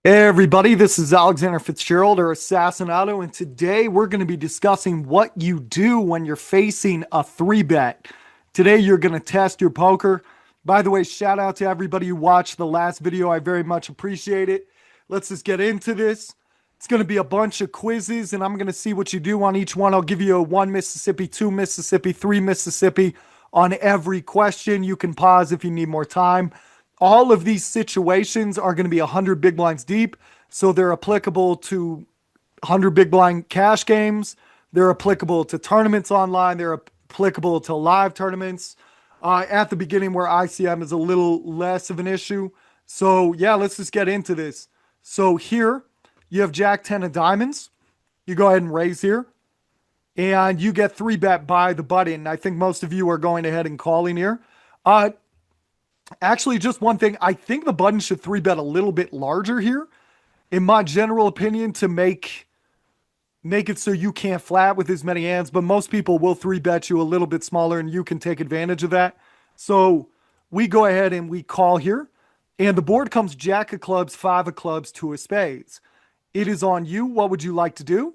Hey everybody, this is Alexander Fitzgerald or Assassinato, and today we're going to be discussing what you do when you're facing a three bet. Today you're going to test your poker. By the way, shout out to everybody who watched the last video. I very much appreciate it. Let's just get into this. It's going to be a bunch of quizzes, and I'm going to see what you do on each one. I'll give you a 1 Mississippi, 2 Mississippi, 3 Mississippi on every question. You can pause if you need more time. All of these situations are going to be 100 big blinds deep, so they're applicable to 100 big blind cash games. They're applicable to tournaments online. They're applicable to live tournaments. At the beginning, where ICM is a little less of an issue. So yeah, let's just get into this. So here you have Jack 10 of diamonds. You go ahead and raise here, and you get three bet by the button. I think most of you are going ahead and calling here. Actually, just one thing. I think the button should three bet a little bit larger here, in my general opinion, to make it so you can't flat with as many hands. But most people will three bet you a little bit smaller, and you can take advantage of that. So we go ahead and we call here, and the board comes Jack of clubs, 5 of clubs, 2 of spades. It is on you. What would you like to do?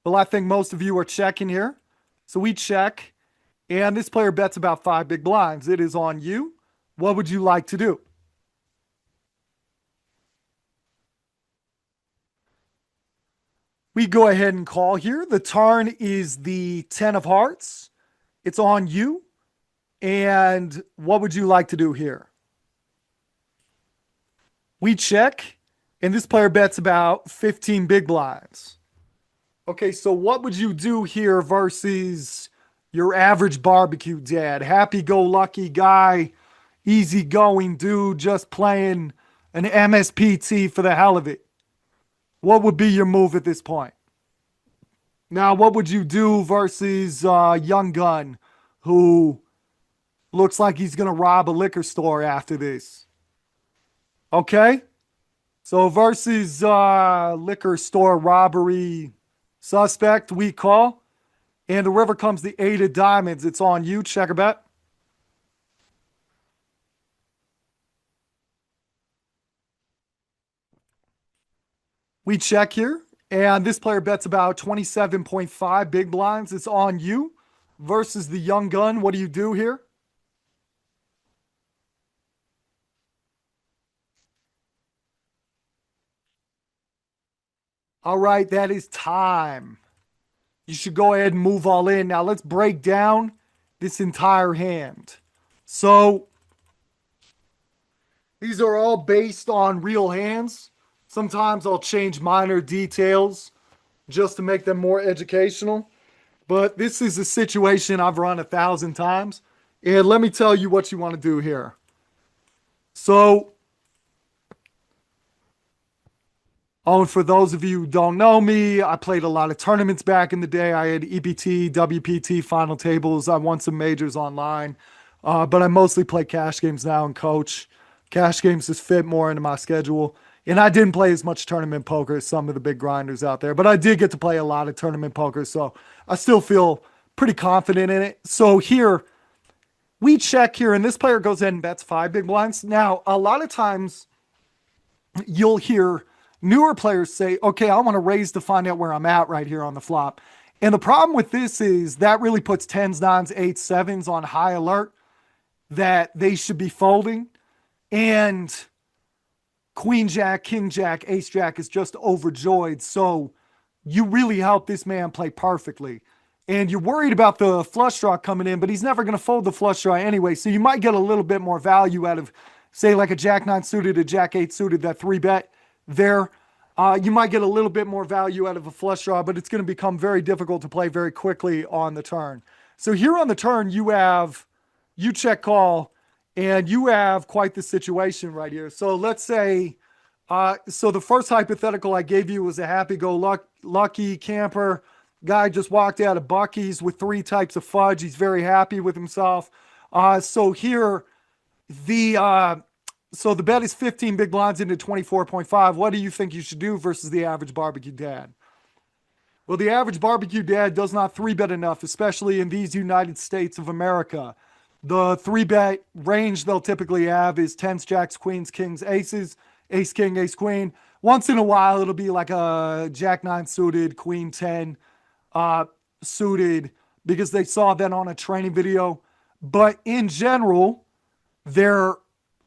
Well, I think most of you are checking here. So we check, and this player bets about 5 big blinds. It is on you. What would you like to do? We go ahead and call here. The turn is the 10 of hearts. It's on you. And what would you like to do here? We check, and this player bets about 15 big blinds. Okay, so what would you do here versus your average barbecue dad? Happy-go-lucky guy, easygoing dude, just playing an MSPT for the hell of it. What would be your move at this point? Now, what would you do versus young gun who looks like he's going to rob a liquor store after this? Okay? So versus liquor store robbery suspect, we call. And the river comes the 8 of diamonds. It's on you. Check a bet. We check here, and this player bets about 27.5 big blinds. It's on you versus the young gun. What do you do here? All right, that is time. You should go ahead and move all in. Now let's break down this entire hand. So these are all based on real hands. Sometimes I'll change minor details just to make them more educational. But this is a situation I've run 1,000 times. And let me tell you what you want to do here. So, and for those of you who don't know me, I played a lot of tournaments back in the day. I had EPT, WPT final tables. I won some majors online. But I mostly play cash games now and coach. Cash games just fit more into my schedule. And I didn't play as much tournament poker as some of the big grinders out there, but I did get to play a lot of tournament poker, so I still feel pretty confident in it. So here, we check here, and this player goes in and bets 5 big blinds. Now, a lot of times you'll hear newer players say, okay, I want to raise to find out where I'm at right here on the flop. And the problem with this is that really puts 10s, 9s, 8s, 7s on high alert that they should be folding. And Queen Jack, King Jack, Ace Jack is just overjoyed. So you really help this man play perfectly. And you're worried about the flush draw coming in, but he's never going to fold the flush draw anyway. So you might get a little bit more value out of, say, like a Jack 9 suited, a Jack 8 suited, that 3 bet there. You might get a little bit more value out of a flush draw, but it's going to become very difficult to play very quickly on the turn. So here on the turn, you check call, and you have quite the situation right here. So let's say, so the first hypothetical I gave you was a happy-go-lucky camper. Guy just walked out of Buc-ee's with 3 types of fudge. He's very happy with himself. So here, so the bet is 15 big blinds into 24.5. What do you think you should do versus the average barbecue dad? Well, the average barbecue dad does not 3-bet enough, especially in these United States of America. The 3-bet range they'll typically have is 10s, jacks, queens, kings, aces. ace king, ace queen. Once in a while, it'll be like a jack nine suited, queen 10 suited because they saw that on a training video. But in general, they're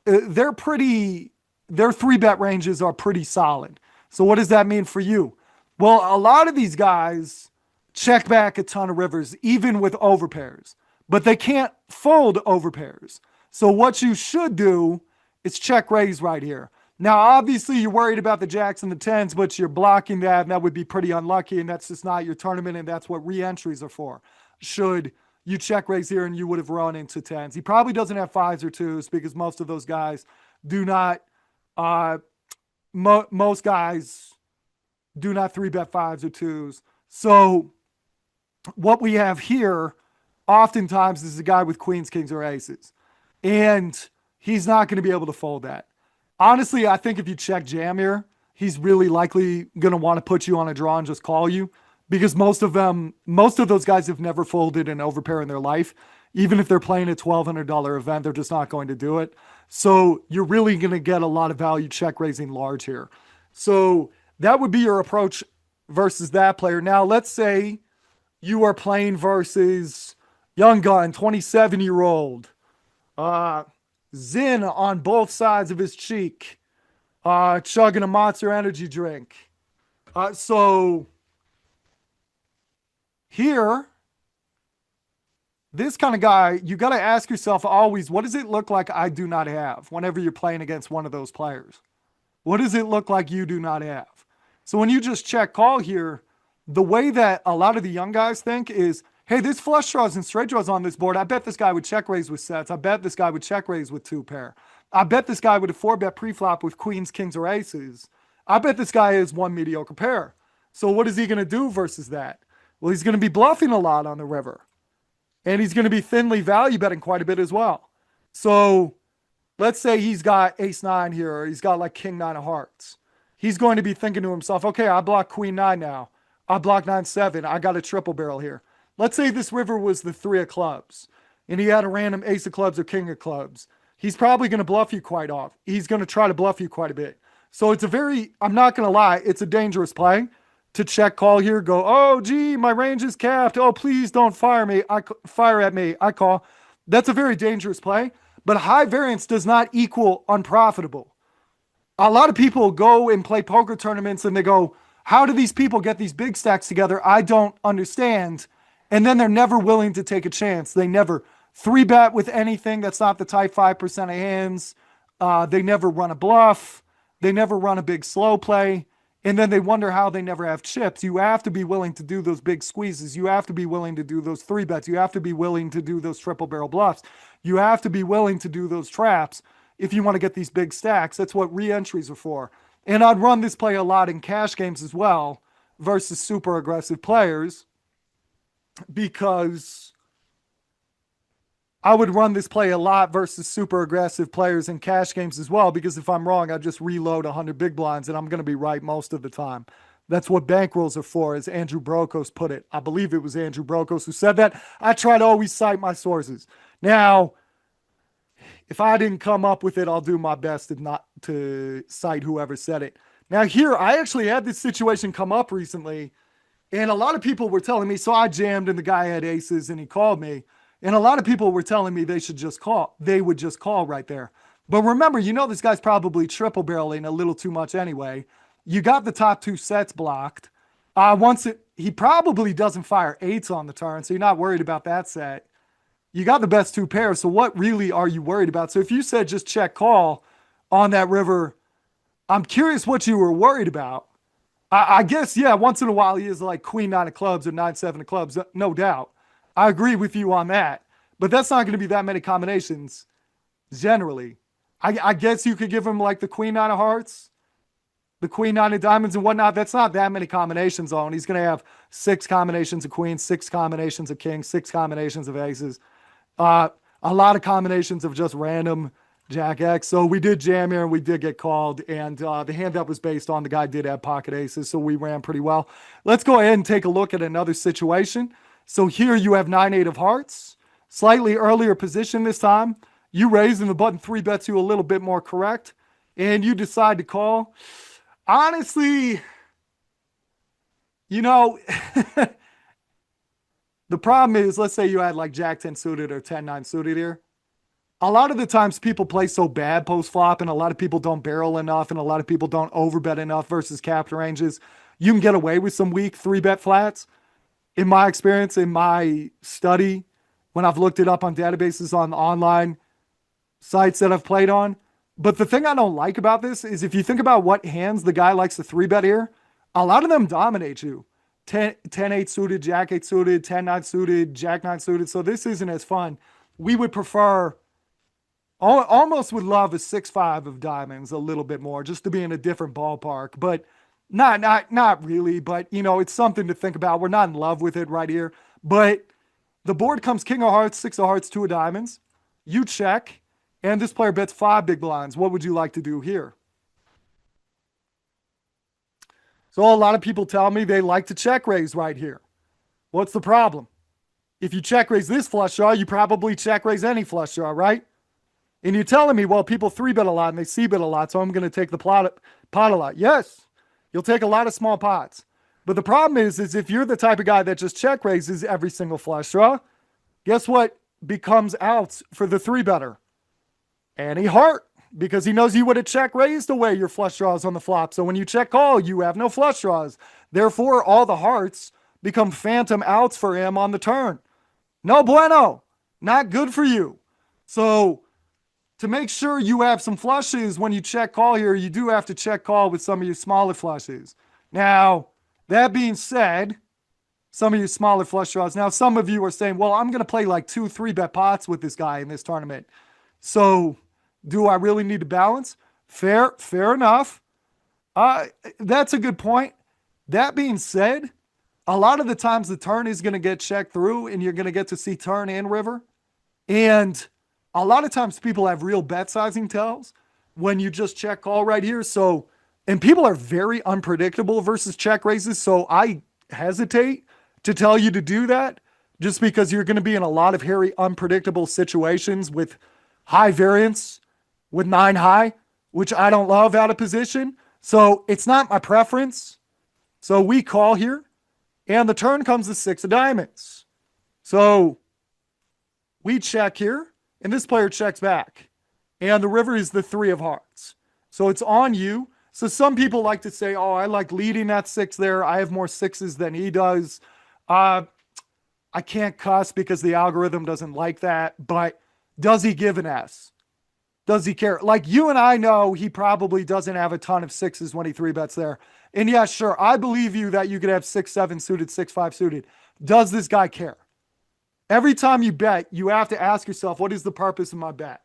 they're pretty their three bet ranges are pretty solid. So what does that mean for you? Well, a lot of these guys check back a ton of rivers, even with overpairs, but they can't fold overpairs. So what you should do is check raise right here. Now, obviously, you're worried about the jacks and the tens, but you're blocking that, and that would be pretty unlucky, and that's just not your tournament, and that's what re-entries are for. Should you check raise here and you would have run into tens. He probably doesn't have fives or twos because most of those guys do not, most guys do not three bet fives or twos. So what we have here oftentimes is a guy with queens, kings, or aces. And he's not going to be able to fold that. Honestly, I think if you check jam here, he's really likely going to want to put you on a draw and just call you because most of those guys have never folded an overpair in their life. Even if they're playing a $1,200 event, they're just not going to do it. So you're really going to get a lot of value check raising large here. So that would be your approach versus that player. Now, let's say you are playing versus young gun, 27-year-old, Zin on both sides of his cheek, chugging a Monster Energy drink. So here, this kind of guy, you got to ask yourself always, what does it look like I do not have whenever you're playing against one of those players? What does it look like you do not have? So when you just check call here, the way that a lot of the young guys think is, hey, there's flush draws and straight draws on this board. I bet this guy would check raise with sets. I bet this guy would check raise with two pair. I bet this guy would a four bet preflop with queens, kings, or aces. I bet this guy is one mediocre pair. So what is he going to do versus that? Well, he's going to be bluffing a lot on the river. And he's going to be thinly value betting quite a bit as well. So let's say he's got ace nine here, or he's got like king nine of hearts. He's going to be thinking to himself, okay, I block queen nine now. I block 9-7. I got a triple barrel here. Let's say this river was the three of clubs and he had a random ace of clubs or king of clubs. He's probably going to bluff you quite off. He's going to try to bluff you quite a bit. So it's I'm not going to lie, it's a dangerous play to check call here. Go, oh, gee, my range is capped. Oh, please don't fire me. Fire at me. I call. That's a very dangerous play, but high variance does not equal unprofitable. A lot of people go and play poker tournaments and they go, how do these people get these big stacks together? I don't understand. And then they're never willing to take a chance. They never three bet with anything that's not the type 5% of hands. They never run a bluff. They never run a big slow play. And then they wonder how they never have chips. You have to be willing to do those big squeezes. You have to be willing to do those three bets. You have to be willing to do those triple barrel bluffs. You have to be willing to do those traps if you want to get these big stacks. That's what re-entries are for. And I'd run this play a lot in cash games as well versus super aggressive players, because I would run this play a lot versus super aggressive players in cash games as well, because if I'm wrong, I just reload 100 big blinds and I'm going to be right most of the time. That's what bankrolls are for, as Andrew Brokos put it. I believe it was Andrew Brokos who said that. I try to always cite my sources. Now, if I didn't come up with it, I'll do my best not to cite whoever said it. Now here, I actually had this situation come up recently, and a lot of people were telling me, so I jammed and the guy had aces and he called me. And a lot of people were telling me they should just call. They would just call right there. But remember, this guy's probably triple barreling a little too much anyway. You got the top two sets blocked. He probably doesn't fire eights on the turn, so you're not worried about that set. You got the best two pairs, so what really are you worried about? So if you said just check call on that river, I'm curious what you were worried about. I guess, yeah, once in a while he is like queen nine of clubs or 9-7 of clubs, no doubt. I agree with you on that. But that's not going to be that many combinations generally. I guess you could give him like the queen nine of hearts, the queen nine of diamonds and whatnot. That's not that many combinations on. He's going to have 6 combinations of queens, 6 combinations of kings, 6 combinations of aces. A lot of combinations of just random Jack X. So we did jam here and we did get called, and the hand that was based on the guy did have pocket aces, so we ran pretty well. Let's go ahead and take a look at another situation. So here you have 9-8 of hearts, slightly earlier position this time. You raise and the button 3 bets you a little bit more correct. and you decide to call, honestly, you know, the problem is, let's say you had like Jack 10 suited or 10-9 suited here. A lot of the times people play so bad post flop, and a lot of people don't barrel enough, and a lot of people don't overbet enough versus capital ranges. You can get away with some weak 3-bet flats. In my experience, in my study, when I've looked it up on databases on online sites that I've played on. But the thing I don't like about this is if you think about what hands the guy likes to 3-bet here, a lot of them dominate you. 10-8 suited, Jack 8 suited, 10-9 suited, Jack 9 suited. So this isn't as fun. We would prefer, almost would love a 6-5 of diamonds a little bit more just to be in a different ballpark. But not really. But, it's something to think about. We're not in love with it right here. But the board comes king of hearts, 6 of hearts, 2 of diamonds. You check, and this player bets 5 big blinds. What would you like to do here? So a lot of people tell me they like to check raise right here. What's the problem? If you check raise this flush draw, you probably check raise any flush draw, right? And you're telling me, well, people 3-bet a lot and they C-bet a lot, so I'm going to take the pot a lot. Yes, you'll take a lot of small pots. But the problem is if you're the type of guy that just check raises every single flush draw, guess what becomes outs for the 3-better? Any heart, because he knows you would have check raised away your flush draws on the flop. So when you check call, you have no flush draws. Therefore, all the hearts become phantom outs for him on the turn. No bueno. Not good for you. So to make sure you have some flushes when you check call here, you do have to check call with some of your smaller flushes. Now, that being said, some of your smaller flush draws. Now, some of you are saying, well, I'm going to play like 2 3-bet pots with this guy in this tournament. So do I really need to balance? Fair enough. That's a good point. That being said, a lot of the times the turn is going to get checked through and you're going to get to see turn and river. And a lot of times people have real bet sizing tells when you just check call right here. So, and people are very unpredictable versus check raises. So I hesitate to tell you to do that just because you're going to be in a lot of hairy, unpredictable situations with high variance with 9 high, which I don't love out of position. So it's not my preference. So we call here, and the turn comes to 6 of diamonds. So we check here, and this player checks back. And the river is the 3 of hearts. So it's on you. So some people like to say, oh, I like leading that 6 there. I have more 6s than he does. I can't cuss because the algorithm doesn't like that. But does he give an S? Does he care? Like you and I know he probably doesn't have a ton of 6s when he 3-bets there. And yeah, sure, I believe you that you could have 6-7 suited, 6-5 suited. Does this guy care? Every time you bet, you have to ask yourself, what is the purpose of my bet?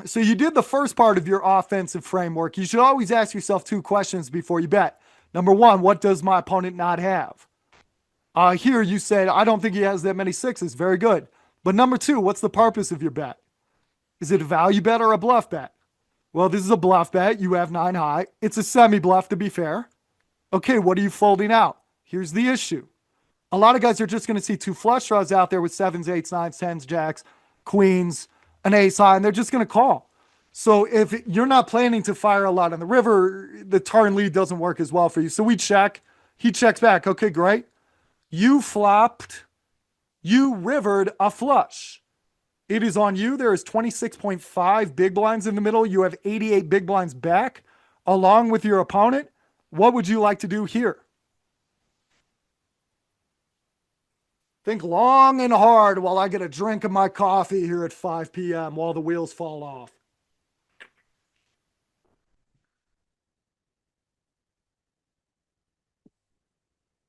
So you did the first part of your offensive framework. You should always ask yourself 2 questions before you bet. Number 1, what does my opponent not have? Here you said, I don't think he has that many 6s. Very good. But number 2, what's the purpose of your bet? Is it a value bet or a bluff bet? Well, this is a bluff bet. You have 9 high. It's a semi-bluff to be fair. Okay, what are you folding out? Here's the issue. A lot of guys are just going to see 2 flush draws out there with 7s, 8s, 9s, 10s, jacks, queens, an ace high, and they're just going to call. So if you're not planning to fire a lot on the river, the turn lead doesn't work as well for you. So we check. He checks back. Okay, great. You flopped. You rivered a flush. It is on you. There is 26.5 big blinds in the middle. You have 88 big blinds back along with your opponent. What would you like to do here? Think long and hard while I get a drink of my coffee here at 5 p.m. while the wheels fall off.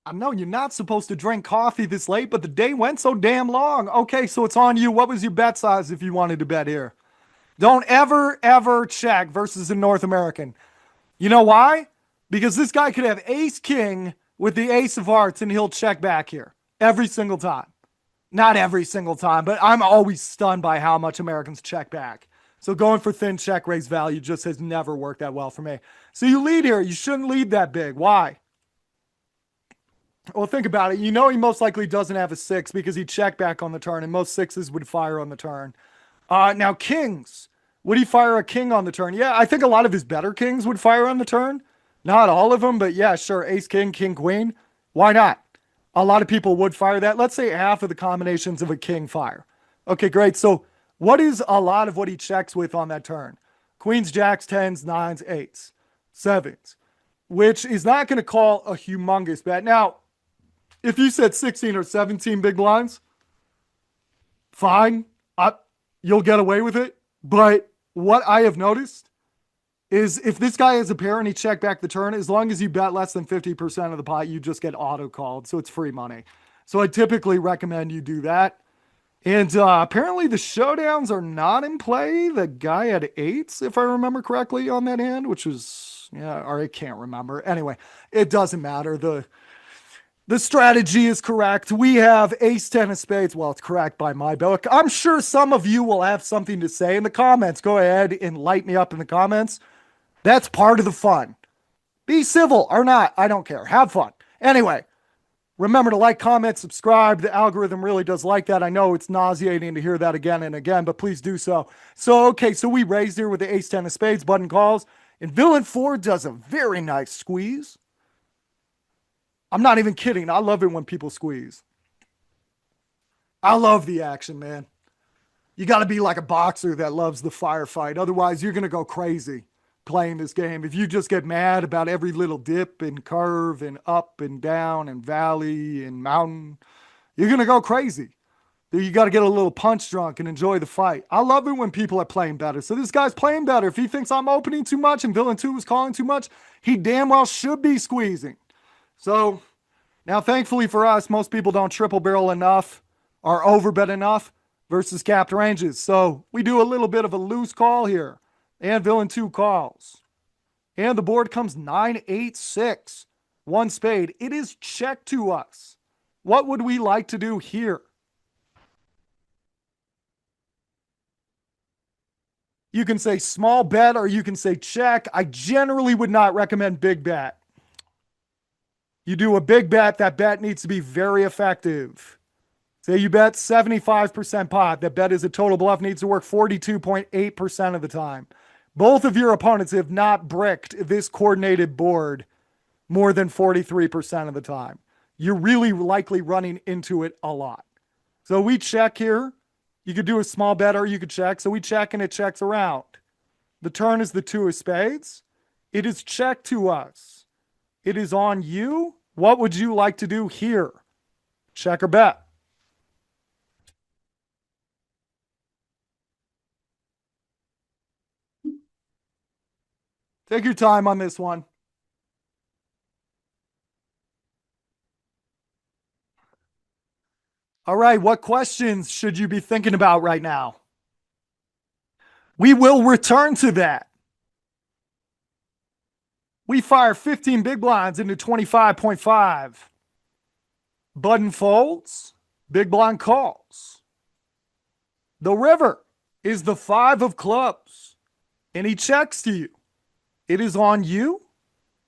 I know you're not supposed to drink coffee this late, but the day went so damn long. Okay, so it's on you. What was your bet size if you wanted to bet here? Don't ever check versus a North American. You know why? Because this guy could have ace king with the ace of hearts and he'll check back here every single time. Not every single time, but I'm always stunned by how much Americans check back. So going for thin check raise value just has never worked that well for me. So you lead here. You shouldn't lead that big. Why? Well, think about it. You know he most likely doesn't have a 6 because he checked back on the turn, and most 6s would fire on the turn. Now, kings. Would he fire a king on the turn? Yeah, I think a lot of his better kings would fire on the turn. Not all of them, but yeah, sure. Ace, king, king, queen. Why not? A lot of people would fire that. Let's say half of the combinations of a king fire. Okay, great. So, what is a lot of what he checks with on that turn? Queens, jacks, tens, nines, eights, sevens, which is not going to call a humongous bet. Now, if you said 16 or 17 big blinds, fine. You'll get away with it. But what I have noticed is if this guy has a pair and he checked back the turn, as long as you bet less than 50% of the pot, you just get auto called. So it's free money. So I typically recommend you do that. And apparently the showdowns are not in play. The guy had eights, if I remember correctly, on that hand, which was, yeah, or I can't remember. Anyway, it doesn't matter. The strategy is correct. We have ace 10 of spades. Well, it's correct by my book. I'm sure some of you will have something to say in the comments. Go ahead and light me up in the comments. That's part of the fun. Be civil or not. I don't care. Have fun. Anyway, remember to like, comment, subscribe. The algorithm really does like that. I know it's nauseating to hear that again and again, but please do so. So, okay, so we raised here with the ace 10 of spades, button calls. And villain 4 does a very nice squeeze. I'm not even kidding. I love it when people squeeze. I love the action, man. You got to be like a boxer that loves the firefight. Otherwise, you're going to go crazy playing this game. If you just get mad about every little dip and curve and up and down and valley and mountain, you're going to go crazy. You got to get a little punch drunk and enjoy the fight. I love it when people are playing better. So this guy's playing better. If he thinks I'm opening too much and villain 2 is calling too much, he damn well should be squeezing. So now, thankfully for us, most people don't triple barrel enough or overbet enough versus capped ranges. So we do a little bit of a loose call here. And villain 2 calls. And the board comes 9, 8, 6. One spade. It is check to us. What would we like to do here? You can say small bet or you can say check. I generally would not recommend big bet. You do a big bet, that bet needs to be very effective. Say you bet 75% pot, that bet is a total bluff, needs to work 42.8% of the time. Both of your opponents have not bricked this coordinated board more than 43% of the time. You're really likely running into it a lot. So we check here. You could do a small bet or you could check. So we check and it checks around. The turn is the 2 of spades. It is check to us. It is on you. What would you like to do here? Check or bet? Take your time on this one. All right, what questions should you be thinking about right now? We will return to that. We fire 15 big blinds into 25.5. Button folds, big blind calls. The river is the 5 of clubs, and he checks to you. It is on you.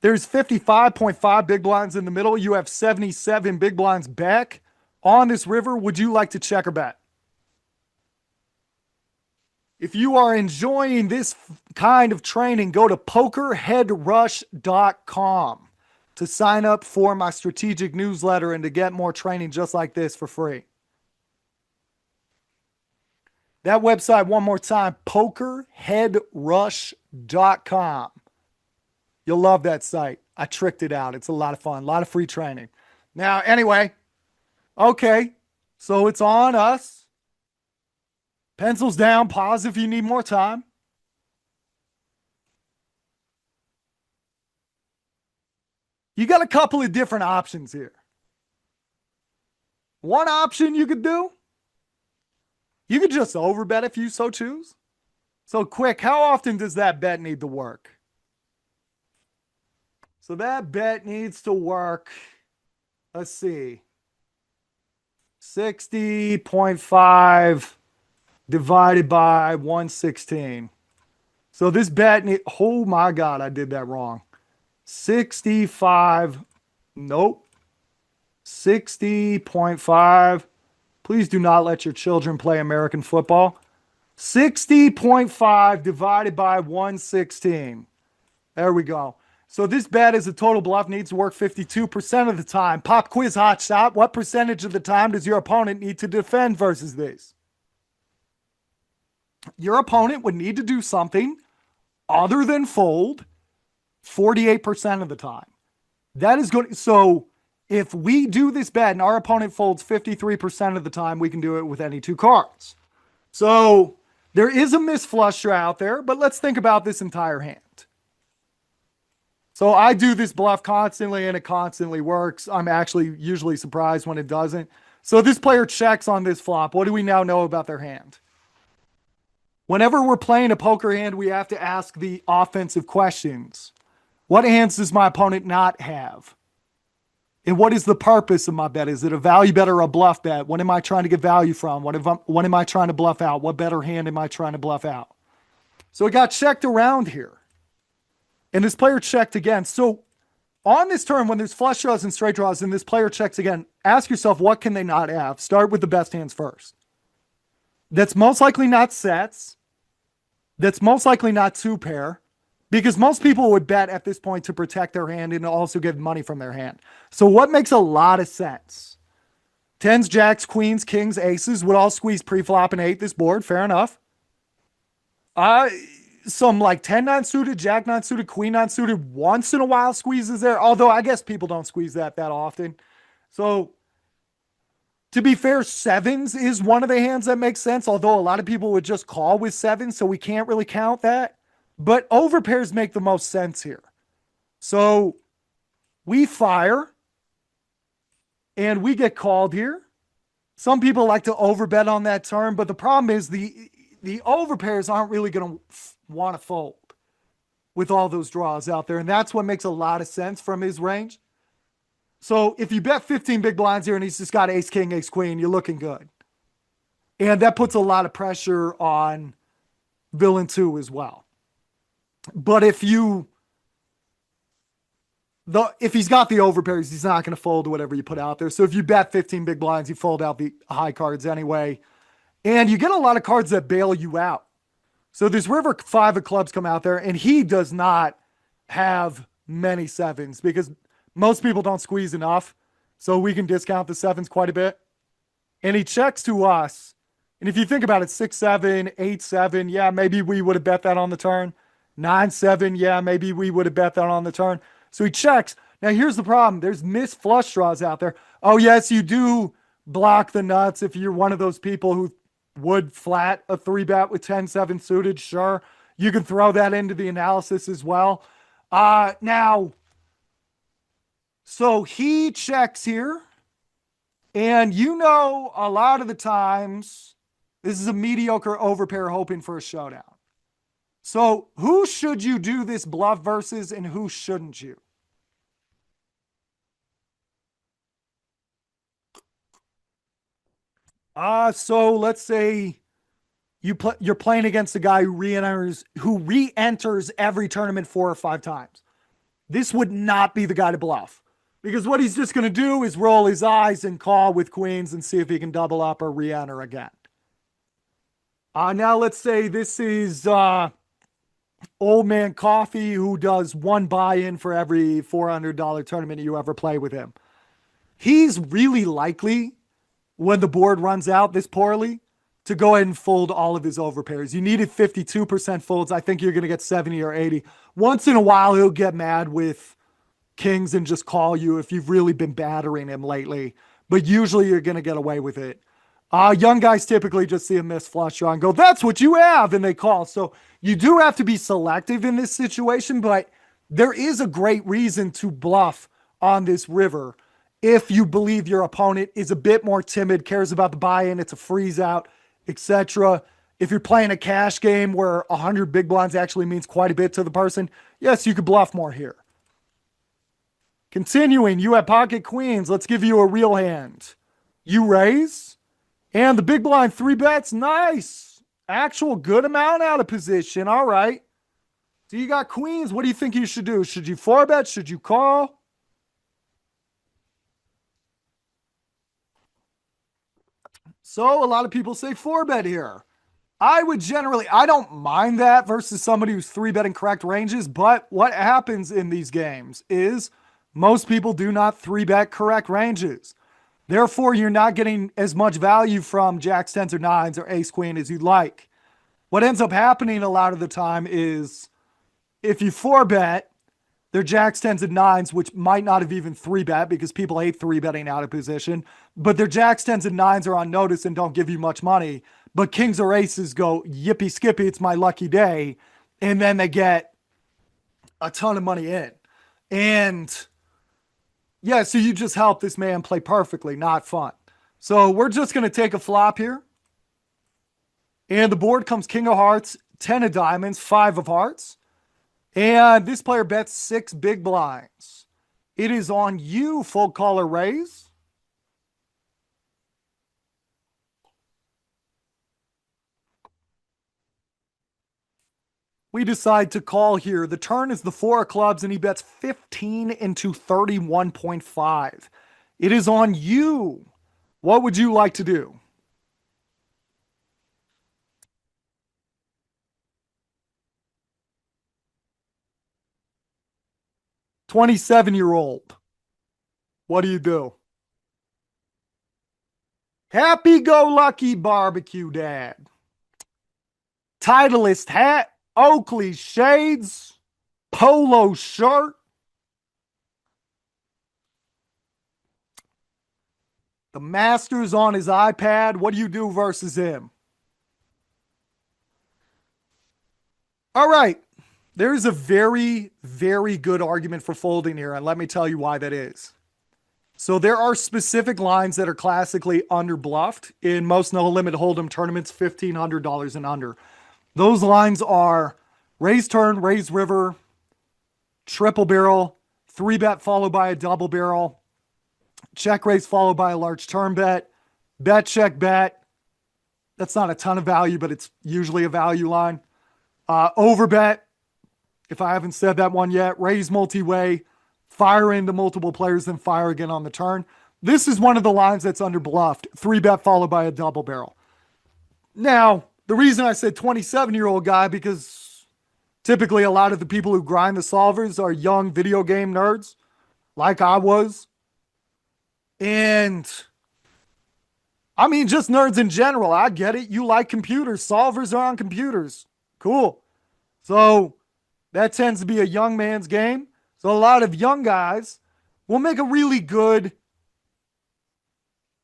There's 55.5 big blinds in the middle. You have 77 big blinds back on this river. Would you like to check or bet? If you are enjoying this kind of training, go to pokerheadrush.com to sign up for my strategic newsletter and to get more training just like this for free. That website, one more time, pokerheadrush.com. You'll love that site. I tricked it out. It's a lot of fun, a lot of free training. Now, anyway, okay, so it's on us. Pencils down, pause if you need more time. You got a couple of different options here. One option you could do, you could just overbet if you so choose. So quick, how often does that bet need to work? So that bet needs to work, let's see, 60.5 divided by 116. So this bet, oh my God, I did that wrong. 65, nope. 60.5. Please do not let your children play American football. 60.5 divided by 116. There we go. So this bet is a total bluff, needs to work 52% of the time. Pop quiz hot shot. What percentage of the time does your opponent need to defend versus this? Your opponent would need to do something other than fold 48% of the time. That is good. So if we do this bet and our opponent folds 53% of the time, we can do it with any two cards. So there is a misflush draw out there, but let's think about this entire hand. So I do this bluff constantly and it constantly works. I'm actually usually surprised when it doesn't. So this player checks on this flop. What do we now know about their hand? Whenever we're playing a poker hand, we have to ask the offensive questions. What hands does my opponent not have? And what is the purpose of my bet? Is it a value bet or a bluff bet? What am I trying to get value from? What am I trying to bluff out? What better hand am I trying to bluff out? So it got checked around here. And this player checked again. So on this turn, when there's flush draws and straight draws and this player checks again, ask yourself, what can they not have? Start with the best hands first. That's most likely not sets. That's most likely not two pair. Because most people would bet at this point to protect their hand and also get money from their hand. So what makes a lot of sense? Tens, jacks, queens, kings, aces would all squeeze pre-flop and 8 this board. Fair enough. Some like 10-9 suited, jack-9 suited, queen-9 suited once in a while squeezes there. Although I guess people don't squeeze that often. So to be fair, sevens is one of the hands that makes sense. Although a lot of people would just call with sevens. So we can't really count that. But overpairs make the most sense here. So we fire and we get called here. Some people like to overbet on that turn, but the problem is the overpairs aren't really going to want to fold with all those draws out there. And that's what makes a lot of sense from his range. So if you bet 15 big blinds here and he's just got ace, king, ace, queen, you're looking good. And that puts a lot of pressure on villain 2 as well. But if he's got the overpairs, he's not going to fold whatever you put out there. So if you bet 15 big blinds, you fold out the high cards anyway. And you get a lot of cards that bail you out. So this river 5 of clubs come out there, and he does not have many sevens because most people don't squeeze enough. So we can discount the sevens quite a bit. And he checks to us. And if you think about it, 6-7, 8-7, yeah, maybe we would have bet that on the turn. 9-7, yeah, maybe we would have bet that on the turn. So he checks. Now here's the problem. There's missed flush draws out there. Oh, yes, you do block the nuts if you're one of those people who would flat a 3-bet with 10-7 suited. Sure, you can throw that into the analysis as well. Now, so he checks here. And you know, a lot of the times, this is a mediocre overpair hoping for a showdown. So who should you do this bluff versus and who shouldn't you? So let's say you're playing against a guy who re-enters every tournament 4 or 5 times. This would not be the guy to bluff because what he's just going to do is roll his eyes and call with queens and see if he can double up or re-enter again. Now let's say this is Old Man Coffee who does one buy-in for every $400 tournament you ever play with him. He's really likely, when the board runs out this poorly, to go ahead and fold all of his overpairs. You needed 52% folds. I think you're going to get 70 or 80. Once in a while, he'll get mad with kings and just call you if you've really been battering him lately. But usually you're going to get away with it. Young guys typically just see a missed flush draw and go, that's what you have, and they call. So you do have to be selective in this situation, but there is a great reason to bluff on this river if you believe your opponent is a bit more timid, cares about the buy-in, it's a freeze out, etc. If you're playing a cash game where 100 big blinds actually means quite a bit to the person, yes, you could bluff more here. Continuing, you have pocket queens. Let's give you a real hand. You raise. And the big blind 3 bets, nice. Actual good amount out of position. All right. So you got queens. What do you think you should do? Should you 4-bet? Should you call? So a lot of people say 4-bet here. I would generally, I don't mind that versus somebody who's three betting correct ranges. But what happens in these games is most people do not three bet correct ranges. Therefore, you're not getting as much value from jacks, tens, or nines or ace queen as you'd like. What ends up happening a lot of the time is if you four bet, they're jacks, tens, and nines, which might not have even three bet because people hate three betting out of position. But their jacks, tens, and nines are on notice and don't give you much money. But kings or aces go, yippee skippy, it's my lucky day. And then they get a ton of money in. And yeah, so you just help this man play perfectly, not fun. So we're just going to take a flop here. And the board comes king of hearts, 10 of diamonds, 5 of hearts. And this player bets 6 big blinds. It is on you, full caller raise. We decide to call here. The turn is the 4 of clubs, and he bets 15 into 31.5. It is on you. What would you like to do? 27-year-old. What do you do? Happy-go-lucky barbecue dad. Titleist hat, Oakley shades, polo shirt. The Masters on his iPad. What do you do versus him? All right. There's a very, very good argument for folding here, and let me tell you why that is. So there are specific lines that are classically underbluffed in most no limit hold'em tournaments, $1,500 and under. Those lines are raise turn, raise river, triple barrel, 3-bet followed by a double barrel, check raise followed by a large turn bet, bet check bet. That's not a ton of value, but it's usually a value line. Over bet, if I haven't said that one yet, raise multi-way, fire into multiple players, then fire again on the turn. This is one of the lines that's underbluffed. 3-bet followed by a double barrel. Now, the reason I said 27-year-old guy, because typically a lot of the people who grind the solvers are young video game nerds, like I was. And I mean, just nerds in general. I get it. You like computers. Solvers are on computers. Cool. So that tends to be a young man's game. So a lot of young guys will make a really good.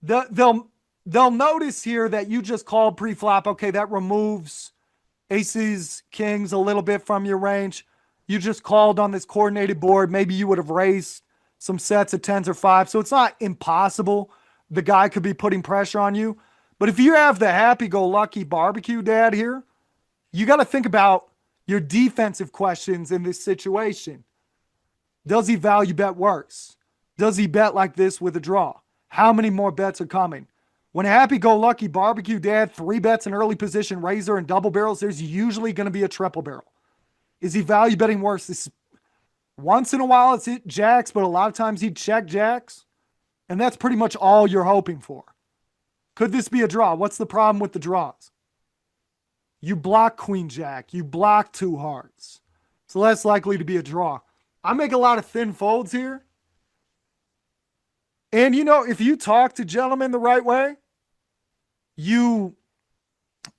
They'll notice here that you just called pre-flop. Okay, that removes aces, kings a little bit from your range. You just called on this coordinated board. Maybe you would have raised some sets of tens or fives. So it's not impossible. The guy could be putting pressure on you. But if you have the happy-go-lucky barbecue dad here, you got to think about your defensive questions in this situation. Does he value bet worse? Does he bet like this with a draw? How many more bets are coming? When a happy-go-lucky barbecue dad 3-bets an early position raiser and double barrels, there's usually going to be a triple barrel. Is he value betting worse? This once in a while it's hit jacks, but a lot of times he'd check jacks. And that's pretty much all you're hoping for. Could this be a draw? What's the problem with the draws? You block queen jack. You block 2 hearts. So less likely to be a draw. I make a lot of thin folds here. And you know, if you talk to gentlemen the right way, you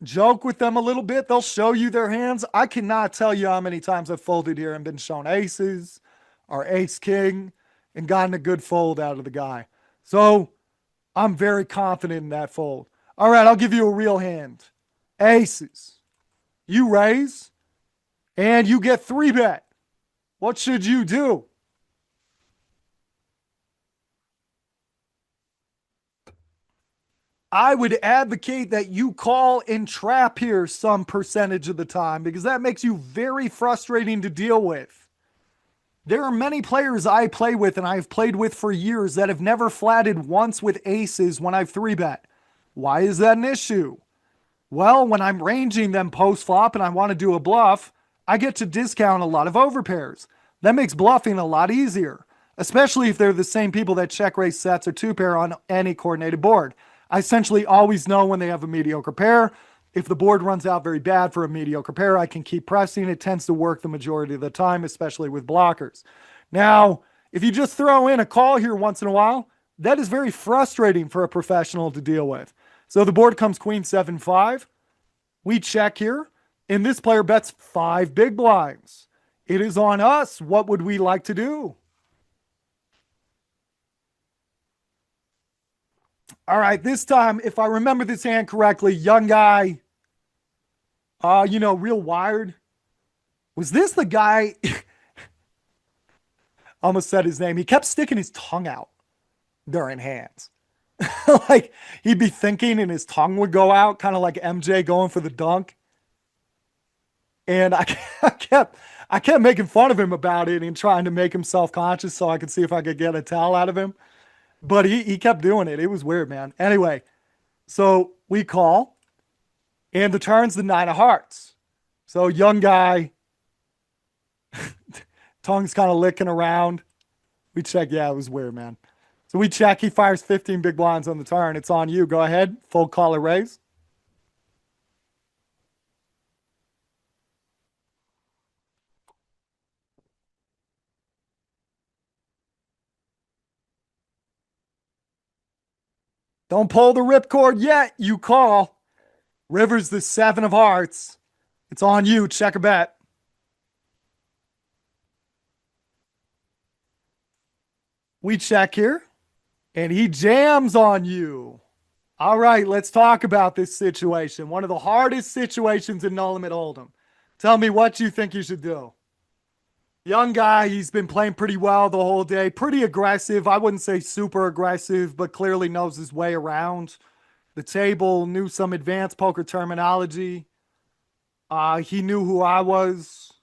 joke with them a little bit, they'll show you their hands. I cannot tell you how many times I've folded here and been shown aces or ace king and gotten a good fold out of the guy. So I'm very confident in that fold. All right, I'll give you a real hand. Aces. You raise and you get 3-bet. What should you do? I would advocate that you call and trap here some percentage of the time because that makes you very frustrating to deal with. There are many players I play with and I've played with for years that have never flatted once with aces when I've 3-bet. Why is that an issue? Well, when I'm ranging them post-flop and I want to do a bluff, I get to discount a lot of overpairs. That makes bluffing a lot easier, especially if they're the same people that check raise sets or 2-pair on any coordinated board. I essentially always know when they have a mediocre pair, If the board runs out very bad for a mediocre pair, I can keep pressing. It tends to work the majority of the time, especially with blockers. Now, if you just throw in a call here once in a while, that is very frustrating for a professional to deal with. So the board comes queen 7-5. We check here, and this player bets 5 big blinds. It is on us. What would we like to do? All right, this time, if I remember this hand correctly, young guy, real wired. Was this the guy? Almost said his name. He kept sticking his tongue out during hands. Like he'd be thinking and his tongue would go out, kind of like MJ going for the dunk. And I kept making fun of him about it and trying to make him self-conscious so I could see if I could get a towel out of him. But he kept doing it. It was weird, man. Anyway, so we call, and the turn's the 9 of hearts. So young guy, tongue's kind of licking around. We check. Yeah, it was weird, man. So we check. He fires 15 big blinds on the turn. It's on you. Go ahead. Fold, call, or raise. Don't pull the ripcord yet. You call. River's the 7 of hearts. It's on you. Check a bet. We check here, and he jams on you. All right, let's talk about this situation. One of the hardest situations in No Limit Hold'em. Tell me what you think you should do. Young guy, he's been playing pretty well the whole day. Pretty aggressive. I wouldn't say super aggressive, but clearly knows his way around the table, knew some advanced poker terminology. He knew who I was.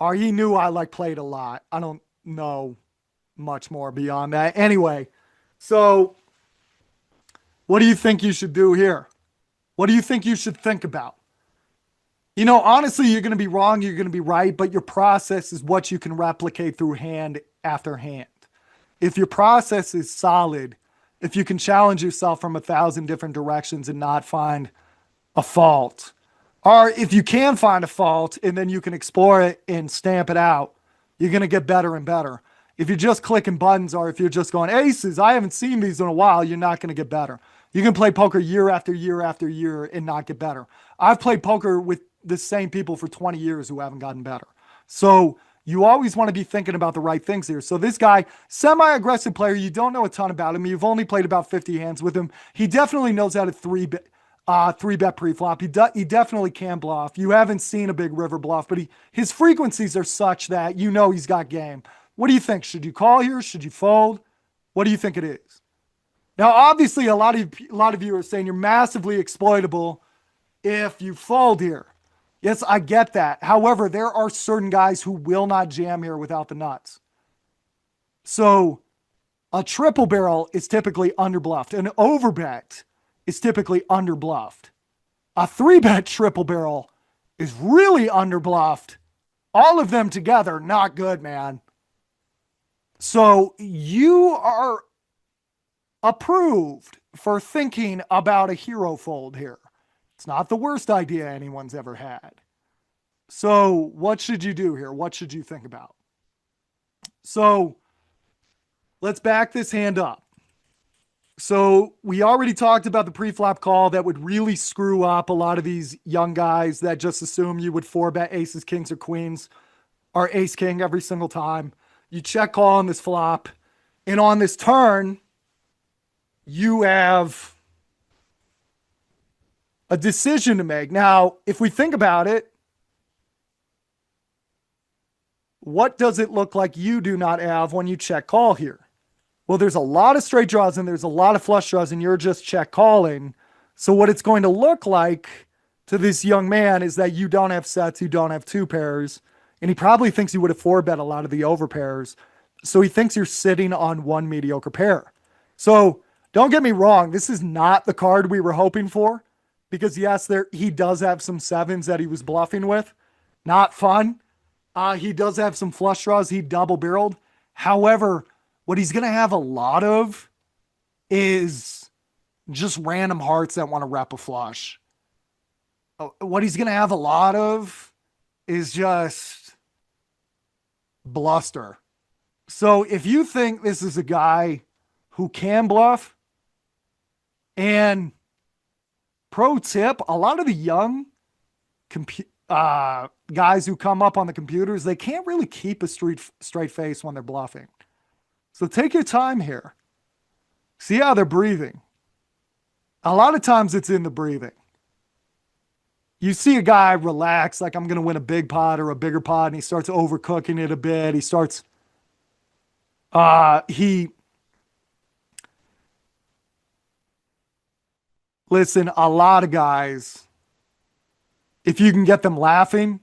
Or he knew I played a lot. I don't know much more beyond that. Anyway, so what do you think you should do here? What do you think you should think about? Honestly, you're going to be wrong, you're going to be right, but your process is what you can replicate through hand after hand. If your process is solid, if you can challenge yourself from 1,000 different directions and not find a fault, or if you can find a fault and then you can explore it and stamp it out, you're going to get better and better. If you're just clicking buttons or if you're just going aces, I haven't seen these in a while, you're not going to get better. You can play poker year after year after year and not get better. I've played poker with the same people for 20 years who haven't gotten better. So you always want to be thinking about the right things here. So this guy, semi-aggressive player, you don't know a ton about him. You've only played about 50 hands with him. He definitely knows how to three-bet pre-flop. He definitely can bluff. You haven't seen a big river bluff, but his frequencies are such that you know he's got game. What do you think? Should you call here? Should you fold? What do you think it is? Now, obviously, a lot of you are saying you're massively exploitable if you fold here. Yes, I get that. However, there are certain guys who will not jam here without the nuts. So a triple barrel is typically underbluffed. An overbet is typically underbluffed. A 3-bet triple barrel is really underbluffed. All of them together, not good, man. So you are approved for thinking about a hero fold here. It's not the worst idea anyone's ever had. So what should you do here? What should you think about? So let's back this hand up. So we already talked about the pre-flop call that would really screw up a lot of these young guys that just assume you would 4-bet aces, kings, or queens, or ace, king every single time. You check call on this flop, and on this turn, you have a decision to make. Now, if we think about it, what does it look like you do not have when you check call here? Well, there's a lot of straight draws and there's a lot of flush draws, and you're just check calling. So what it's going to look like to this young man is that you don't have sets, you don't have 2 pairs, and he probably thinks you would have 4-bet a lot of the over pairs. So he thinks you're sitting on 1 mediocre pair. So don't get me wrong, this is not the card we were hoping for, because yes, he does have some 7s that he was bluffing with. Not fun. He does have some flush draws. He double barreled. However, what he's going to have a lot of is just random hearts that want to rep a flush. What he's going to have a lot of is just bluster. So if you think this is a guy who can bluff, and pro tip, a lot of the young guys who come up on the computers, they can't really keep a straight face when they're bluffing. So take your time here. See how they're breathing. A lot of times it's in the breathing. You see a guy relax, like I'm going to win a big pot or a bigger pot, and he starts overcooking it a bit. He starts, listen, a lot of guys, if you can get them laughing,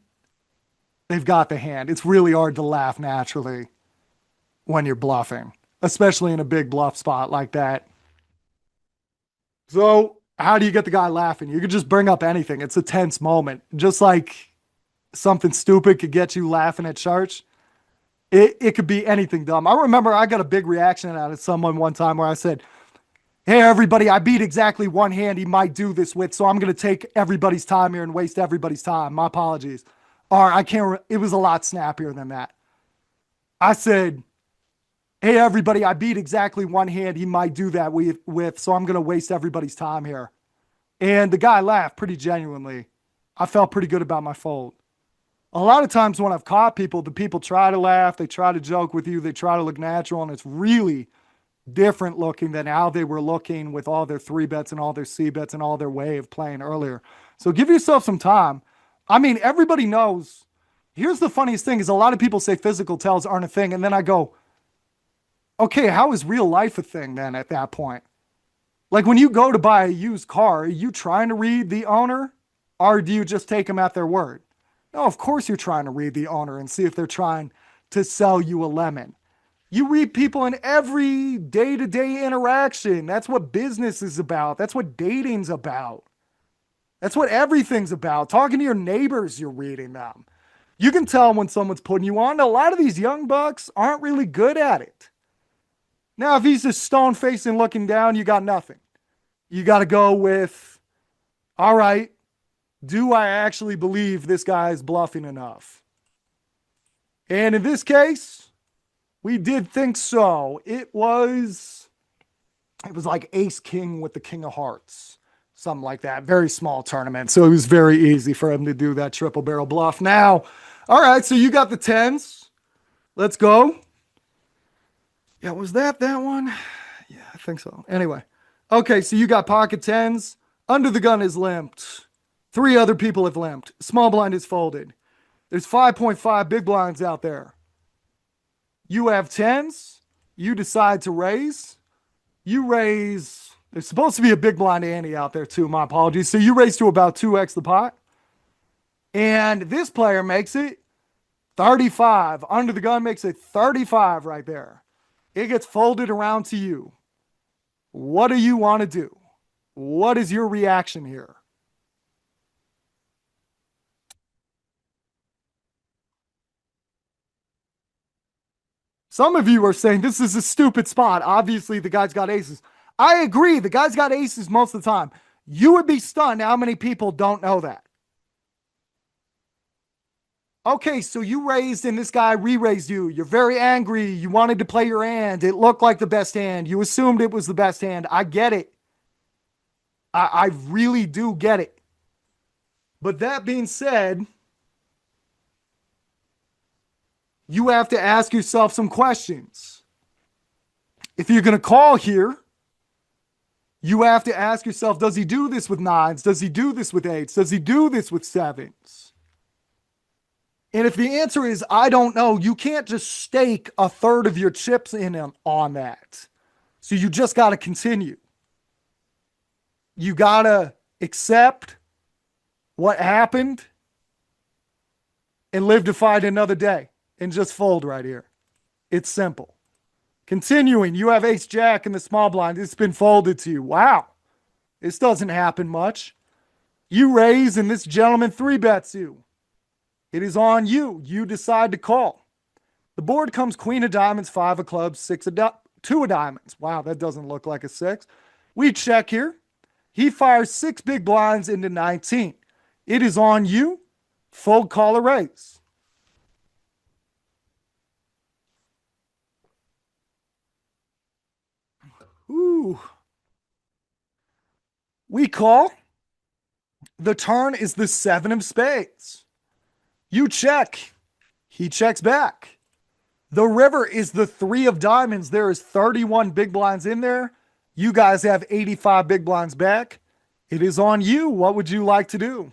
they've got the hand. It's really hard to laugh naturally when you're bluffing, especially in a big bluff spot like that. So how do you get the guy laughing? You could just bring up anything. It's a tense moment. Just like something stupid could get you laughing at church. It could be anything dumb. I remember I got a big reaction out of someone one time where I said, hey, everybody, I beat exactly one hand he might do this with, so I'm going to take everybody's time here and waste everybody's time. My apologies. Or I can't, it was a lot snappier than that. I said, hey, everybody, I beat exactly one hand he might do that with, so I'm going to waste everybody's time here. And the guy laughed pretty genuinely. I felt pretty good about my fold. A lot of times when I've caught people, the people try to laugh, they try to joke with you, they try to look natural, and it's really different looking than how they were looking with all their 3-bets and all their C-bets and all their way of playing earlier. So give yourself some time. I mean, everybody knows. Here's the funniest thing is a lot of people say physical tells aren't a thing, and then I go, okay, how is real life a thing then at that point? Like when you go to buy a used car, are you trying to read the owner or do you just take them at their word? No, of course you're trying to read the owner and see if they're trying to sell you a lemon. You read people in every day-to-day interaction. That's what business is about. That's what dating's about. That's what everything's about. Talking to your neighbors, you're reading them. You can tell when someone's putting you on. A lot of these young bucks aren't really good at it. Now, if he's just stone-facing looking down, you got nothing. You got to go with, all right, do I actually believe this guy is bluffing enough? And in this case, we did think so. It was like ace king with the king of hearts, something like that. Very small tournament. So it was very easy for him to do that triple barrel bluff. Now, all right, so you got the tens. Let's go. Yeah, was that one? Yeah, I think so. Anyway. Okay, so you got pocket tens. Under the gun is limped. 3 other people have limped. Small blind is folded. There's 5.5 big blinds out there. You have tens. You decide to raise. You raise. There's supposed to be a big blind ante out there too. My apologies. So you raise to about 2x the pot. And this player makes it 35. Under the gun makes it 35 right there. It gets folded around to you. What do you want to do? What is your reaction here? Some of you are saying this is a stupid spot. Obviously, the guy's got aces. I agree. The guy's got aces most of the time. You would be stunned how many people don't know that. Okay, so you raised and this guy re-raised you. You're very angry. You wanted to play your hand. It looked like the best hand. You assumed it was the best hand. I get it. I really do get it. But that being said, you have to ask yourself some questions. If you're going to call here, you have to ask yourself, does he do this with 9s? Does he do this with 8s? Does he do this with 7s? And if the answer is, I don't know, you can't just stake a third of your chips in on that. So you just got to continue. You got to accept what happened and live to fight another day and just fold right here. It's simple. Continuing, you have ace jack in the small blind. It's been folded to you. Wow. This doesn't happen much. You raise and this gentleman 3-bets you. It is on you. You decide to call. The board comes queen of diamonds, 5 of clubs, 2 of diamonds. Wow, that doesn't look like a 6. We check here. He fires 6 big blinds into 19. It is on you. Fold, call, or raise. Ooh. We call. The turn is the 7 of spades. You check. He checks back. The river is the 3 of diamonds. There is 31 big blinds in there. You guys have 85 big blinds back. It is on you. What would you like to do?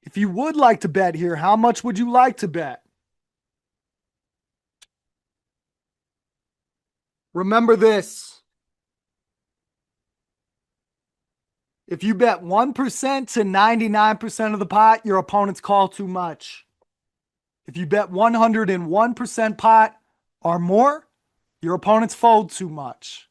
If you would like to bet here, how much would you like to bet? Remember this. If you bet 1% to 99% of the pot, your opponents call too much. If you bet 101% pot or more, your opponents fold too much.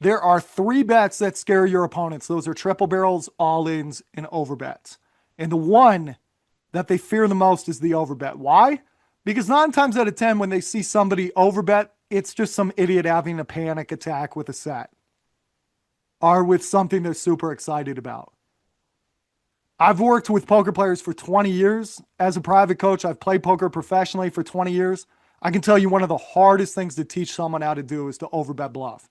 There are 3 bets that scare your opponents. Those are triple barrels, all-ins, and overbets. And the one that they fear the most is the overbet. Why? Because 9 times out of 10, when they see somebody overbet, it's just some idiot having a panic attack with a set or with something they're super excited about. I've worked with poker players for 20 years. As a private coach, I've played poker professionally for 20 years. I can tell you one of the hardest things to teach someone how to do is to overbet bluff.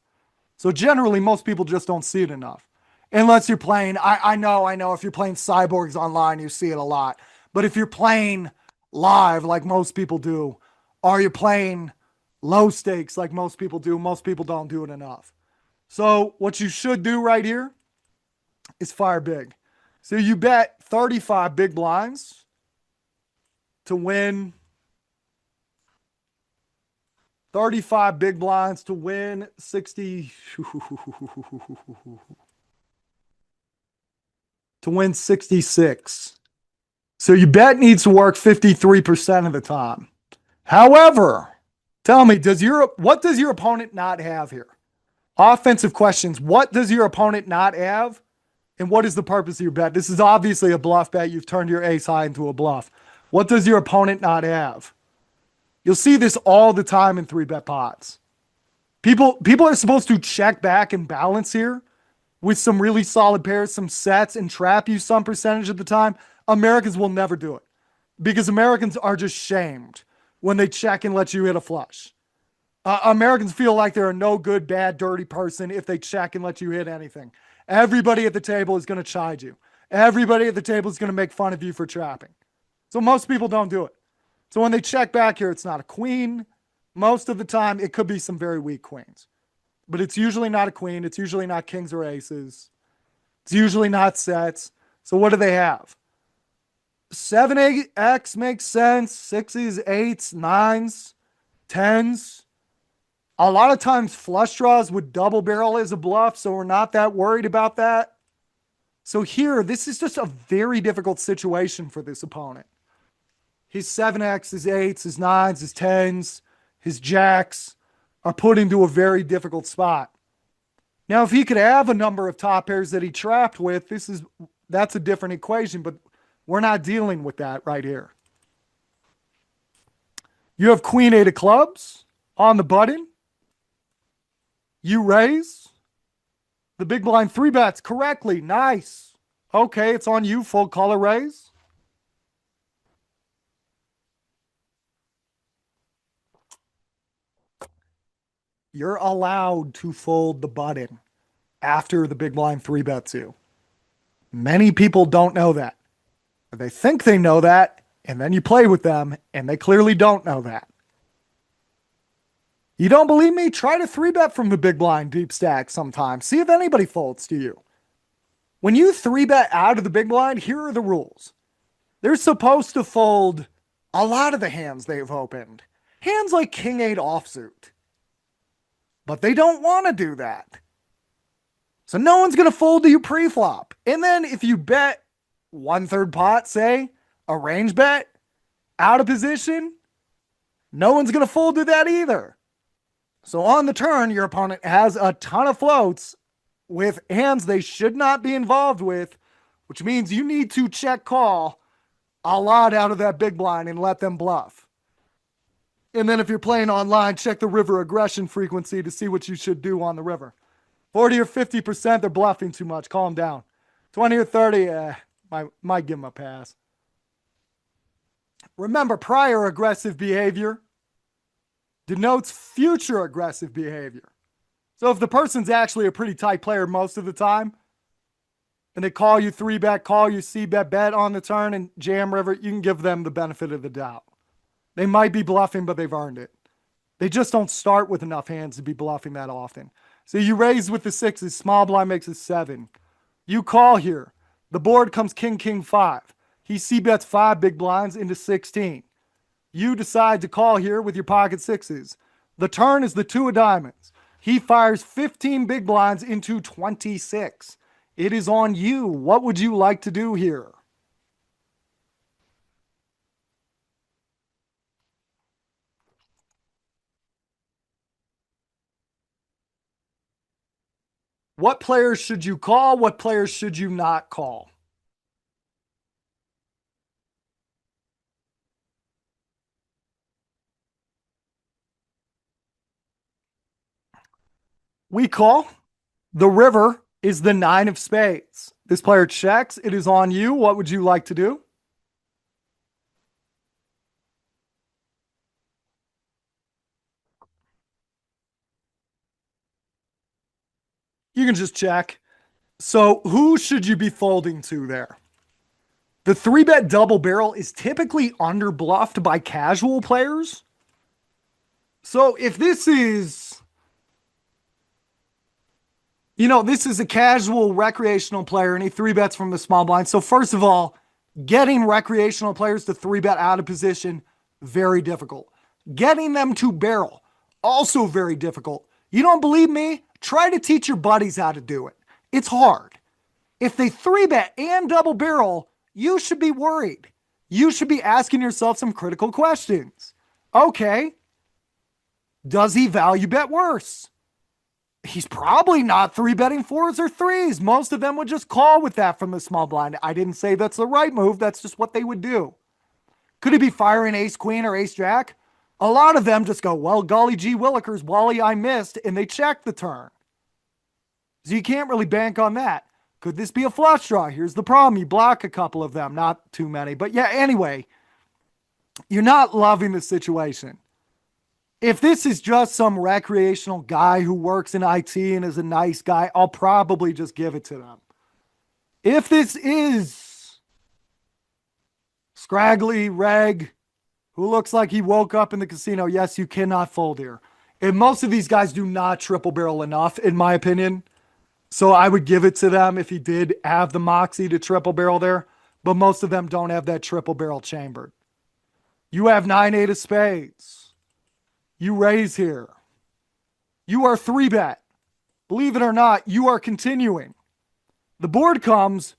So generally, most people just don't see it enough. Unless you're playing, I know, if you're playing Cyborgs online, you see it a lot. But if you're playing live like most people do, or you're playing low stakes like most people do, most people don't do it enough. So what you should do right here is fire big. So you bet 35 big blinds to win 35 big blinds to win 60 to win 66. So your bet needs to work 53% of the time. However, tell me, what does your opponent not have here? Offensive questions. What does your opponent not have? And what is the purpose of your bet? This is obviously a bluff bet. You've turned your ace high into a bluff. What does your opponent not have? You'll see this all the time in 3-bet pots. People are supposed to check back and balance here with some really solid pairs, some sets, and trap you some percentage of the time. Americans will never do it because Americans are just shamed when they check and let you hit a flush. Americans feel like they're a no good, bad, dirty person if they check and let you hit anything. Everybody at the table is going to chide you. Everybody at the table is going to make fun of you for trapping. So most people don't do it. So when they check back here, it's not a queen. Most of the time, it could be some very weak queens. But it's usually not a queen. It's usually not kings or aces. It's usually not sets. So what do they have? 7x makes sense. 6s, 8s, 9s, 10s. A lot of times flush draws with double barrel as a bluff, so we're not that worried about that. So here, this is just a very difficult situation for this opponent. His 7x, his 8s, his 9s, his 10s, his jacks are put into a very difficult spot. Now, if he could have a number of top pairs that he trapped with, that's a different equation, but we're not dealing with that right here. You have queen 8 of clubs on the button. You raise. The big blind 3 bets correctly. Nice. Okay, it's on you. Full color raise. You're allowed to fold the button after the big blind 3 bets you. Many people don't know that. They think they know that, and then you play with them, and they clearly don't know that. You don't believe me? Try to 3-bet from the big blind deep stack sometime. See if anybody folds to you. When you 3-bet out of the big blind, here are the rules. They're supposed to fold a lot of the hands they've opened. Hands like king 8 offsuit. But they don't want to do that. So no one's going to fold to you pre-flop. And then if you bet 1/3 pot, say, a range bet, out of position, no one's going to fold to that either. So on the turn, your opponent has a ton of floats with hands they should not be involved with, which means you need to check call a lot out of that big blind and let them bluff. And then if you're playing online, check the river aggression frequency to see what you should do on the river. 40 or 50%, they're bluffing too much. Calm down. 20 or 30, might give them a pass. Remember, prior aggressive behavior denotes future aggressive behavior. So if the person's actually a pretty tight player most of the time, and they call you 3-bet, call you C-bet, bet on the turn and jam river, you can give them the benefit of the doubt. They might be bluffing, but they've earned it. They just don't start with enough hands to be bluffing that often. So you raise with the sixes, small blind makes a 7. You call here. The board comes king, king, 5. He C-bets 5 big blinds into 16. You decide to call here with your pocket sixes. The turn is the 2 of diamonds. He fires 15 big blinds into 26. It is on you. What would you like to do here? What players should you call? What players should you not call? We call. The river is the 9 of spades. This player checks. It is on you. What would you like to do? You can just check. So who should you be folding to there? The 3-bet double barrel is typically under bluffed by casual players. So if this is, this is a casual recreational player and he 3-bets from the small blind. So first of all, getting recreational players to 3-bet out of position, very difficult. Getting them to barrel, also very difficult. You don't believe me? Try to teach your buddies how to do it. It's hard. If they 3-bet and double barrel, you should be worried. You should be asking yourself some critical questions. Okay, does he value bet worse? He's probably not 3-betting 4s or 3s. Most of them would just call with that from the small blind. I didn't say that's the right move. That's just what they would do. Could he be firing ace queen or ace jack? A lot of them just go, well, golly gee willikers, Wally, I missed, and they check the turn. So you can't really bank on that. Could this be a flush draw? Here's the problem. You block a couple of them, not too many. But yeah, anyway, you're not loving the situation. If this is just some recreational guy who works in IT and is a nice guy, I'll probably just give it to them. If this is scraggly reg who looks like he woke up in the casino, yes, you cannot fold here. And most of these guys do not triple barrel enough, in my opinion. So I would give it to them if he did have the moxie to triple barrel there. But most of them don't have that triple barrel chambered. You have 9-8 of spades. You raise here. You are 3-bet. Believe it or not, you are continuing. The board comes,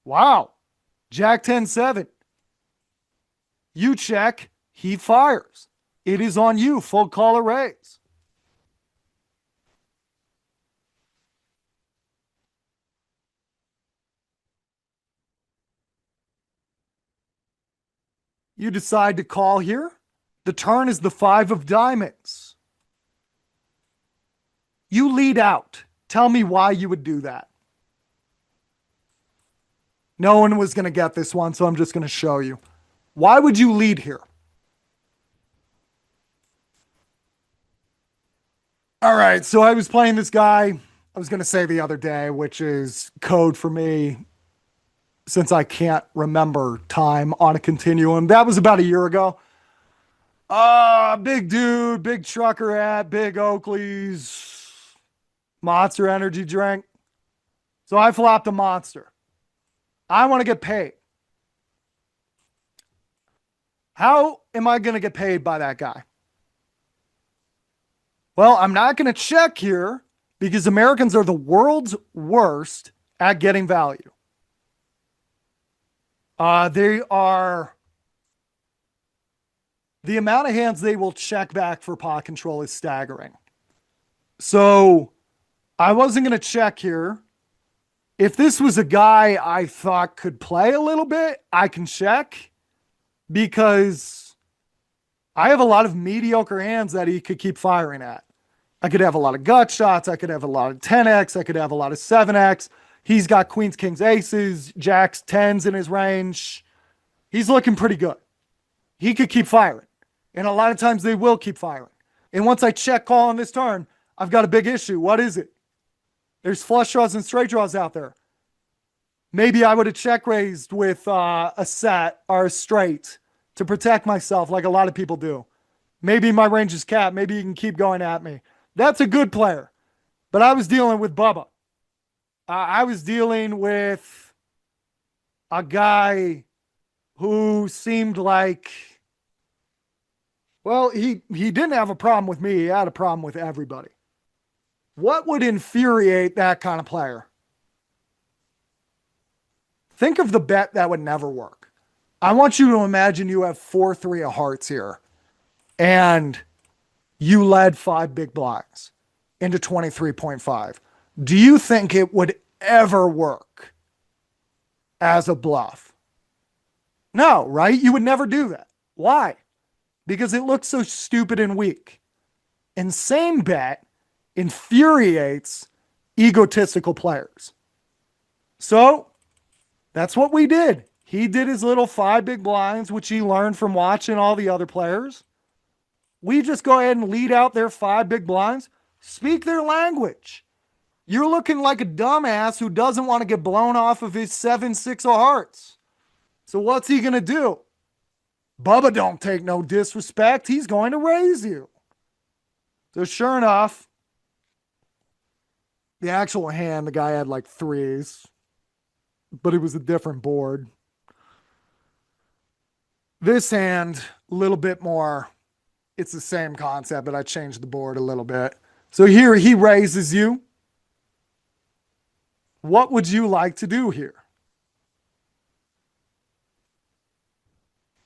wow, Jack 10-7. You check, he fires. It is on you, full call or raise. You decide to call here. The turn is the 5 of diamonds. You lead out. Tell me why you would do that. No one was going to get this one, so I'm just going to show you. Why would you lead here? All right, so I was playing this guy, I was going to say the other day, which is code for me since I can't remember time on a continuum. That was about a year ago. Big dude, big trucker hat, big Oakley's, Monster energy drink. So I flopped a monster. I want to get paid. How am I going to get paid by that guy? Well, I'm not going to check here because Americans are the world's worst at getting value. They are, the amount of hands they will check back for pot control is staggering. So I wasn't going to check here. If this was a guy I thought could play a little bit, I can check because I have a lot of mediocre hands that he could keep firing at. I could have a lot of gut shots. I could have a lot of 10x. I could have a lot of 7x. He's got queens, kings, aces, jacks, tens in his range. He's looking pretty good. He could keep firing. And a lot of times they will keep firing. And once I check call on this turn, I've got a big issue. What is it? There's flush draws and straight draws out there. Maybe I would have check raised with a set or a straight to protect myself like a lot of people do. Maybe my range is capped. Maybe you can keep going at me. That's a good player. But I was dealing with Bubba. I was dealing with a guy who seemed like, well, he didn't have a problem with me. He had a problem with everybody. What would infuriate that kind of player? Think of the bet that would never work. I want you to imagine you have 4-3 of hearts here and you led 5 big blinds into 23.5. Do you think it would ever work as a bluff? No, right? You would never do that. Why? Because it looks so stupid and weak. Insane bet infuriates egotistical players. So that's what we did. He did his little 5 big blinds, which he learned from watching all the other players. We just go ahead and lead out their 5 big blinds, speak their language. You're looking like a dumbass who doesn't want to get blown off of his 7-6 of hearts. So what's he going to do? Bubba don't take no disrespect. He's going to raise you. So sure enough, the actual hand, the guy had like 3s, but it was a different board. This hand, a little bit more. It's the same concept, but I changed the board a little bit. So here he raises you. What would you like to do here?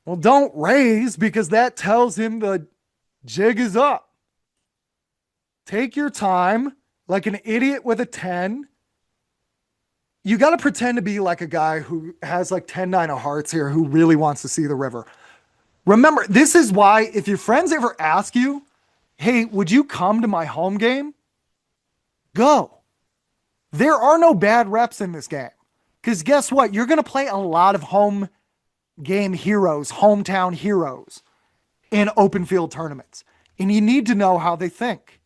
Well, don't raise because that tells him the jig is up. Take your time like an idiot with a 10. You got to pretend to be like a guy who has like 10-9 of hearts here who really wants to see the river. Remember, this is why if your friends ever ask you, hey, would you come to my home game? Go. There are no bad reps in this game. Because guess what? You're going to play a lot of home game heroes, hometown heroes in open field tournaments. And you need to know how they think.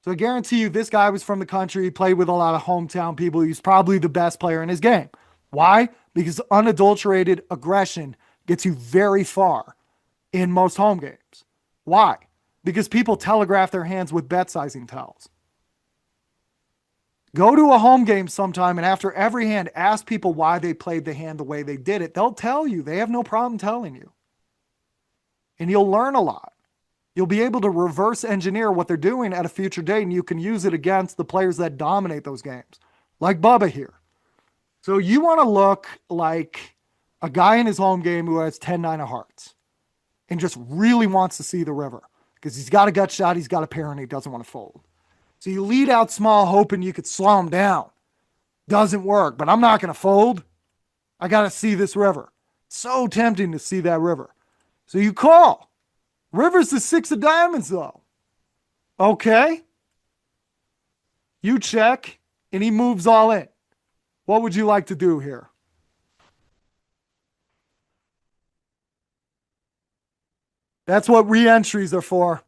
So I guarantee you this guy was from the country. He played with a lot of hometown people. He's probably the best player in his game. Why? Because unadulterated aggression gets you very far in most home games. Why? Because people telegraph their hands with bet sizing tells. Go to a home game sometime and after every hand, ask people why they played the hand the way they did it. They'll tell you. They have no problem telling you. And you'll learn a lot. You'll be able to reverse engineer what they're doing at a future date and you can use it against the players that dominate those games. Like Bubba here. So you want to look like a guy in his home game who has 10-9 of hearts and just really wants to see the river because he's got a gut shot, he's got a pair, and he doesn't want to fold. So you lead out small hoping you could slow him down. Doesn't work, but I'm not going to fold. I got to see this river. So tempting to see that river. So you call. River's the 6 of diamonds though. Okay. You check and he moves all in. What would you like to do here? That's what re-entries are for.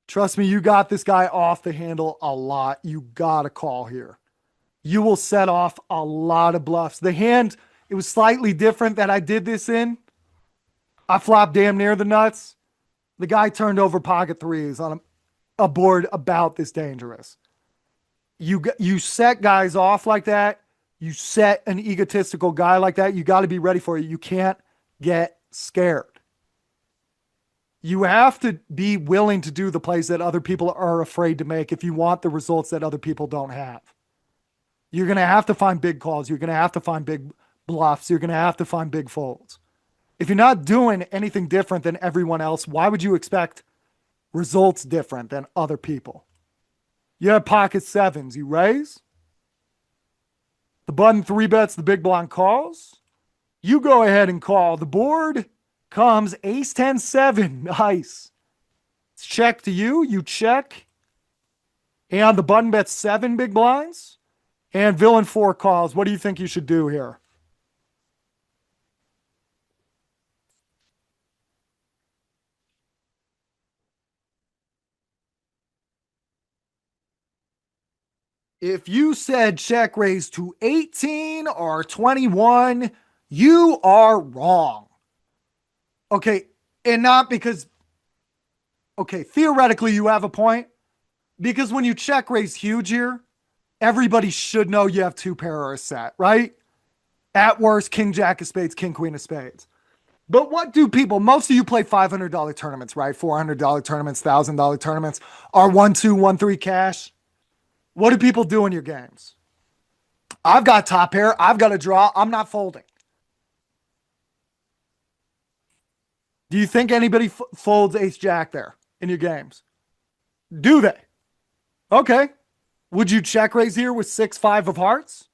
Trust me, you got this guy off the handle a lot. You got to call here. You will set off a lot of bluffs. The hand, it was slightly different that I did this in. I flopped damn near the nuts. The guy turned over pocket 3s on a board about this dangerous. You set guys off like that. You set an egotistical guy like that. You got to be ready for it. You can't get scared. You have to be willing to do the plays that other people are afraid to make if you want the results that other people don't have. You're going to have to find big calls. You're going to have to find big bluffs. You're going to have to find big folds. If you're not doing anything different than everyone else, why would you expect results different than other people? You have pocket sevens. You raise. The button three bets, the big blind calls. You go ahead and call. The board comes ace 10 7. Nice. It's check to you. You check. And the button bets 7 big blinds. And villain 4 calls. What do you think you should do here? If you said check raise to 18 or 21, you are wrong. Okay. And not because, okay, theoretically, you have a point. Because when you check raise huge here, everybody should know you have 2 pair or a set, right? At worst, king, jack of spades, king, queen of spades. But what do people, most of you play $500 tournaments, right? $400 tournaments, $1,000 tournaments, are 1, 2, 1, 3 cash. What do people do in your games? I've got top pair. I've got a draw. I'm not folding. Do you think anybody folds ace jack there in your games? Do they? Okay. Would you check raise here with 6-5 of hearts?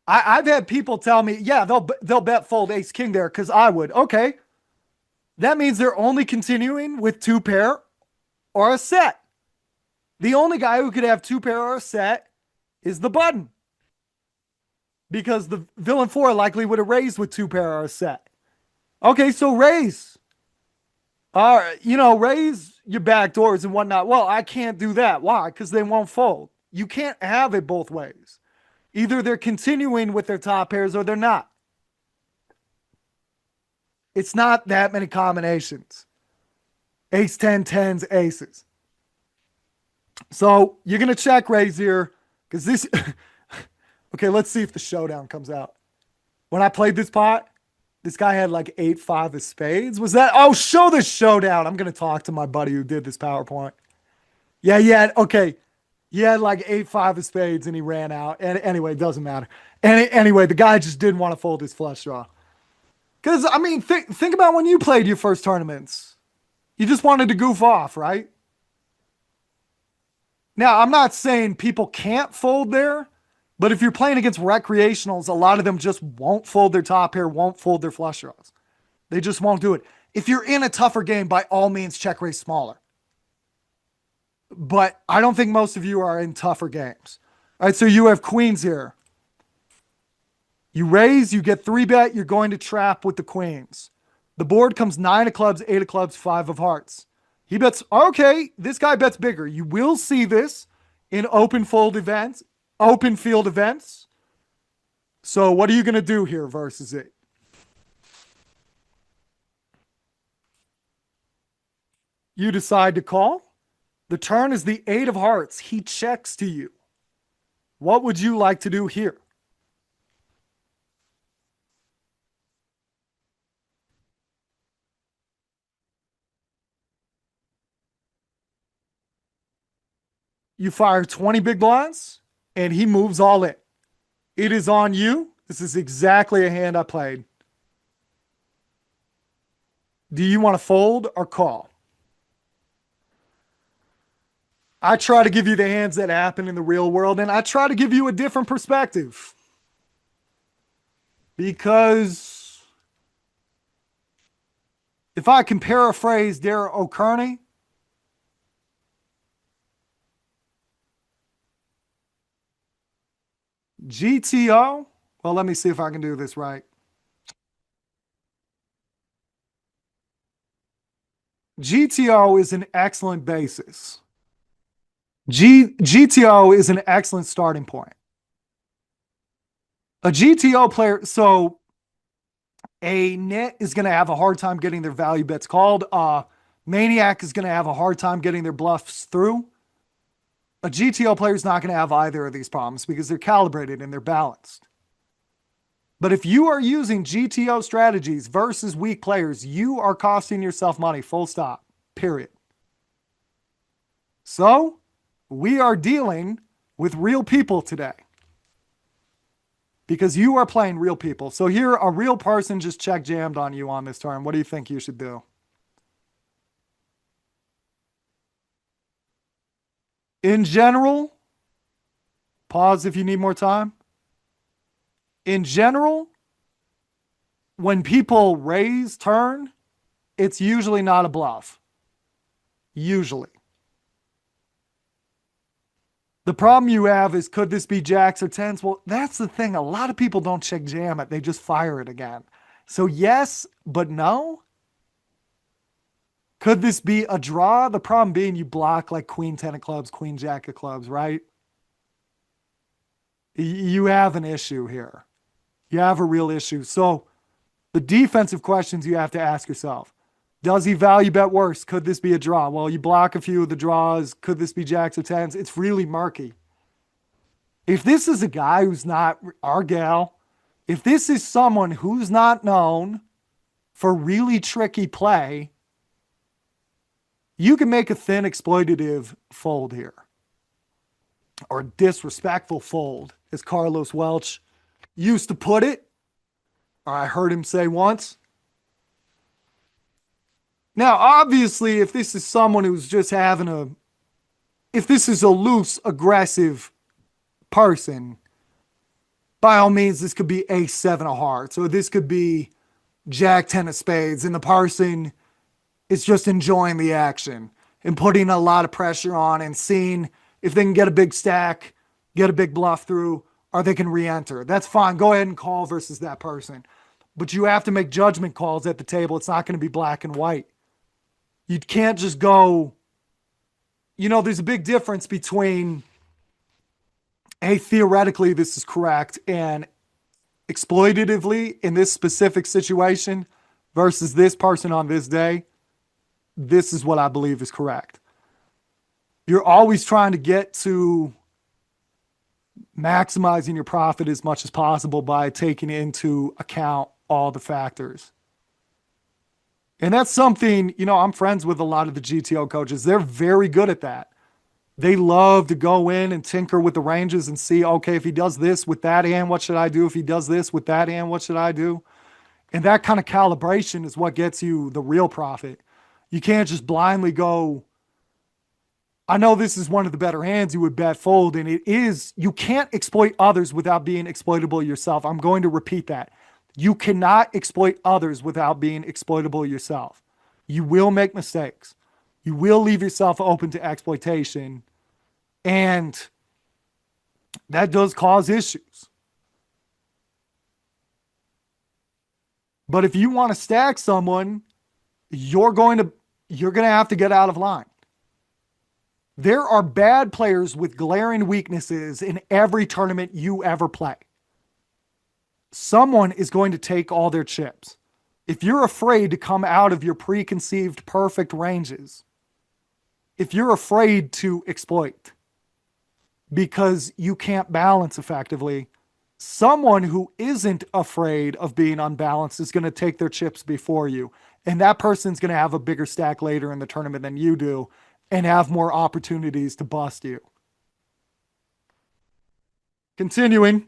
I've had people tell me, yeah, they'll bet fold ace king there because I would. Okay. That means they're only continuing with 2 pair or a set. The only guy who could have 2 pair or a set is the button. Because the villain 4 likely would have raised with 2 pair or a set. Okay, so raise. Raise your back doors and whatnot. Well, I can't do that. Why? Because they won't fold. You can't have it both ways. Either they're continuing with their top pairs or they're not. It's not that many combinations. Ace 10, 10s, aces. So you're going to check raise here because this. Okay, let's see if the showdown comes out. When I played this pot, this guy had like 8-5 of spades. Was that? Oh, show the showdown. I'm going to talk to my buddy who did this PowerPoint. Yeah. Okay. He had like 8-5 of spades and he ran out. And anyway, it doesn't matter. And anyway, the guy just didn't want to fold his flush draw. Because, I mean, think about when you played your first tournaments. You just wanted to goof off, right? Now, I'm not saying people can't fold there, but if you're playing against recreationals, a lot of them just won't fold their top pair, won't fold their flush draws. They just won't do it. If you're in a tougher game, by all means, check raise smaller. But I don't think most of you are in tougher games. All right, so you have queens here. You raise, you get 3-bet, you're going to trap with the queens. The board comes 9 of clubs, 8 of clubs, 5 of hearts. He bets, okay, this guy bets bigger. You will see this in open field events. So what are you going to do here versus it? You decide to call. The turn is the 8 of hearts. He checks to you. What would you like to do here? You fire 20 big blinds, and he moves all in. It is on you. This is exactly a hand I played. Do you want to fold or call? I try to give you the hands that happen in the real world, and I try to give you a different perspective. Because if I can paraphrase Darrell O'Kearney, GTO, well, let me see if I can do this right. GTO is an excellent basis. GTO is an excellent starting point. A GTO player, so a nit is going to have a hard time getting their value bets called. Maniac is going to have a hard time getting their bluffs through. A GTO player is not going to have either of these problems because they're calibrated and they're balanced. But if you are using GTO strategies versus weak players, you are costing yourself money, full stop, period. So we are dealing with real people today because you are playing real people. So here, a real person just check jammed on you on this turn. What do you think you should do? In general, pause if you need more time. In general, when people raise turn, it's usually not a bluff. Usually. The problem you have is, could this be jacks or tens? Well, that's the thing. A lot of people don't check jam it. They just fire it again. So yes, but no. Could this be a draw? The problem being you block like queen 10 of clubs, queen jack of clubs, right? You have an issue here. You have a real issue. So the defensive questions you have to ask yourself. Does he value bet worse? Could this be a draw? Well, you block a few of the draws. Could this be jacks or tens? It's really murky. If this is a guy who's not our gal, if this is someone who's not known for really tricky play, you can make a thin exploitative fold here. Or disrespectful fold, as Carlos Welch used to put it. Or I heard him say once. Now, obviously, if this is someone who's just if this is a loose, aggressive person, by all means, this could be ace 7 of hearts, or this could be jack 10 of spades, and the person is just enjoying the action and putting a lot of pressure on and seeing if they can get a big stack, get a big bluff through, or they can re-enter. That's fine. Go ahead and call versus that person. But you have to make judgment calls at the table. It's not going to be black and white. You can't just go, there's a big difference between, hey, theoretically this is correct, and exploitatively in this specific situation versus this person on this day, this is what I believe is correct. You're always trying to get to maximizing your profit as much as possible by taking into account all the factors. And that's something, I'm friends with a lot of the GTO coaches. They're very good at that. They love to go in and tinker with the ranges and see, okay, if he does this with that hand, what should I do? If he does this with that hand, what should I do? And that kind of calibration is what gets you the real profit. You can't just blindly go, I know this is one of the better hands you would bet fold, and it is. You can't exploit others without being exploitable yourself. I'm going to repeat that. You cannot exploit others without being exploitable yourself. You will make mistakes. You will leave yourself open to exploitation, and that does cause issues. But if you want to stack someone, you're going to have to get out of line. There are bad players with glaring weaknesses in every tournament you ever play. Someone is going to take all their chips. If you're afraid to come out of your preconceived perfect ranges, if you're afraid to exploit because you can't balance effectively, someone who isn't afraid of being unbalanced is going to take their chips before you. And that person's going to have a bigger stack later in the tournament than you do and have more opportunities to bust you. Continuing.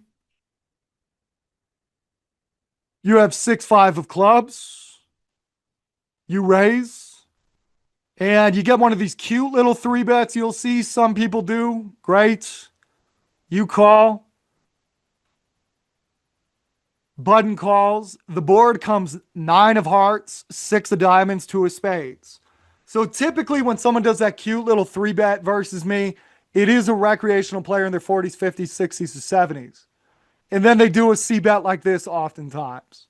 You have 6-5 of clubs. You raise. And you get one of these cute little 3-bets you'll see some people do. Great. You call. Button calls. The board comes 9 of hearts, 6 of diamonds, 2 of spades. So typically when someone does that cute little 3-bet versus me, it is a recreational player in their 40s, 50s, 60s, or 70s. And then they do a C-bet like this oftentimes.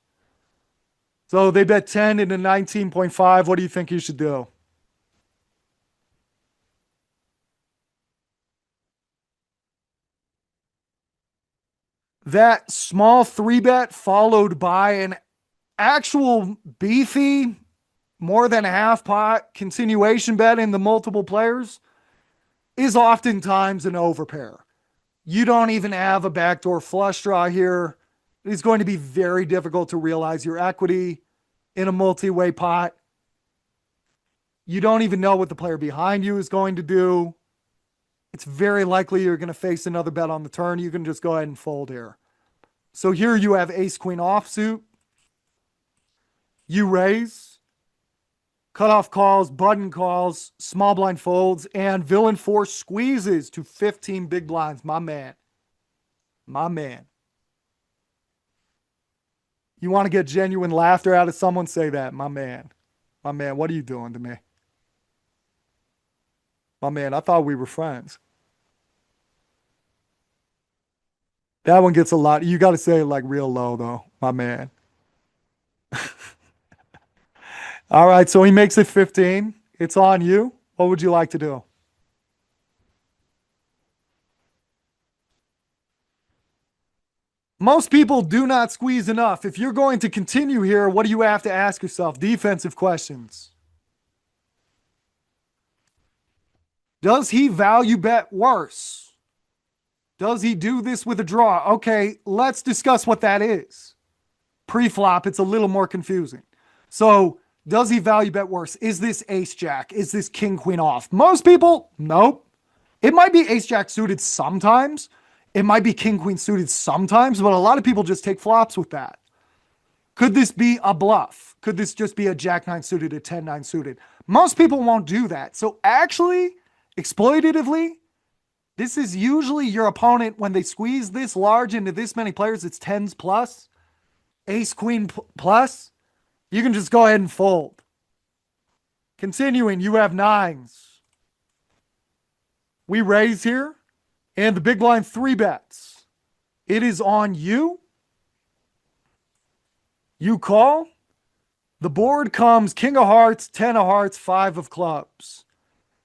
So they bet 10 into 19.5. What do you think you should do? That small 3-bet followed by an actual beefy, more than a half pot continuation bet in the multiple players is oftentimes an overpair. You don't even have a backdoor flush draw here. It's going to be very difficult to realize your equity in a multi-way pot. You don't even know what the player behind you is going to do. It's very likely you're going to face another bet on the turn. You can just go ahead and fold here. So here you have ace queen offsuit. You raise. cutoff calls, button calls, small blind folds, and villain four squeezes to 15 big blinds. My man. My man. You want to get genuine laughter out of someone? Say that. My man. My man, what are you doing to me? My man, I thought we were friends. That one gets a lot. You got to say it like real low, though. My man. All right, so he makes it 15. It's on you. What would you like to do? Most people do not squeeze enough. If you're going to continue here, what do you have to ask yourself? Defensive questions. Does he value bet worse? Does he do this with a draw? Okay, let's discuss what that is. Pre-flop, it's a little more confusing. So, does he value bet worse? Is this ace jack? Is this king queen off? Most people, nope. It might be ace jack suited sometimes. It might be king queen suited sometimes, but a lot of people just take flops with that. Could this be a bluff? Could this just be a jack nine suited, a 10-9 suited? Most people won't do that. So actually, exploitatively, this is usually your opponent when they squeeze this large into this many players, it's tens plus, ace queen plus. You can just go ahead and fold. Continuing, you have nines. We raise here, and the big blind three bets. It is on you. You call. The board comes king of hearts, 10 of hearts, 5 of clubs.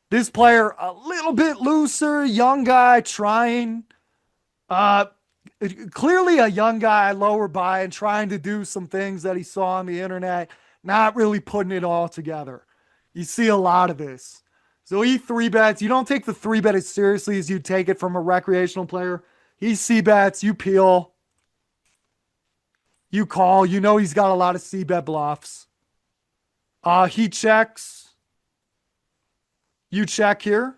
This player, a little bit looser, young guy trying. Clearly a young guy lower by and trying to do some things that he saw on the internet, not really putting it all together. You see a lot of this. So he three bets. You don't take the three bet as seriously as you take it from a recreational player. He C bets, you peel, you call. You know he's got a lot of C bet bluffs. He checks. You check here.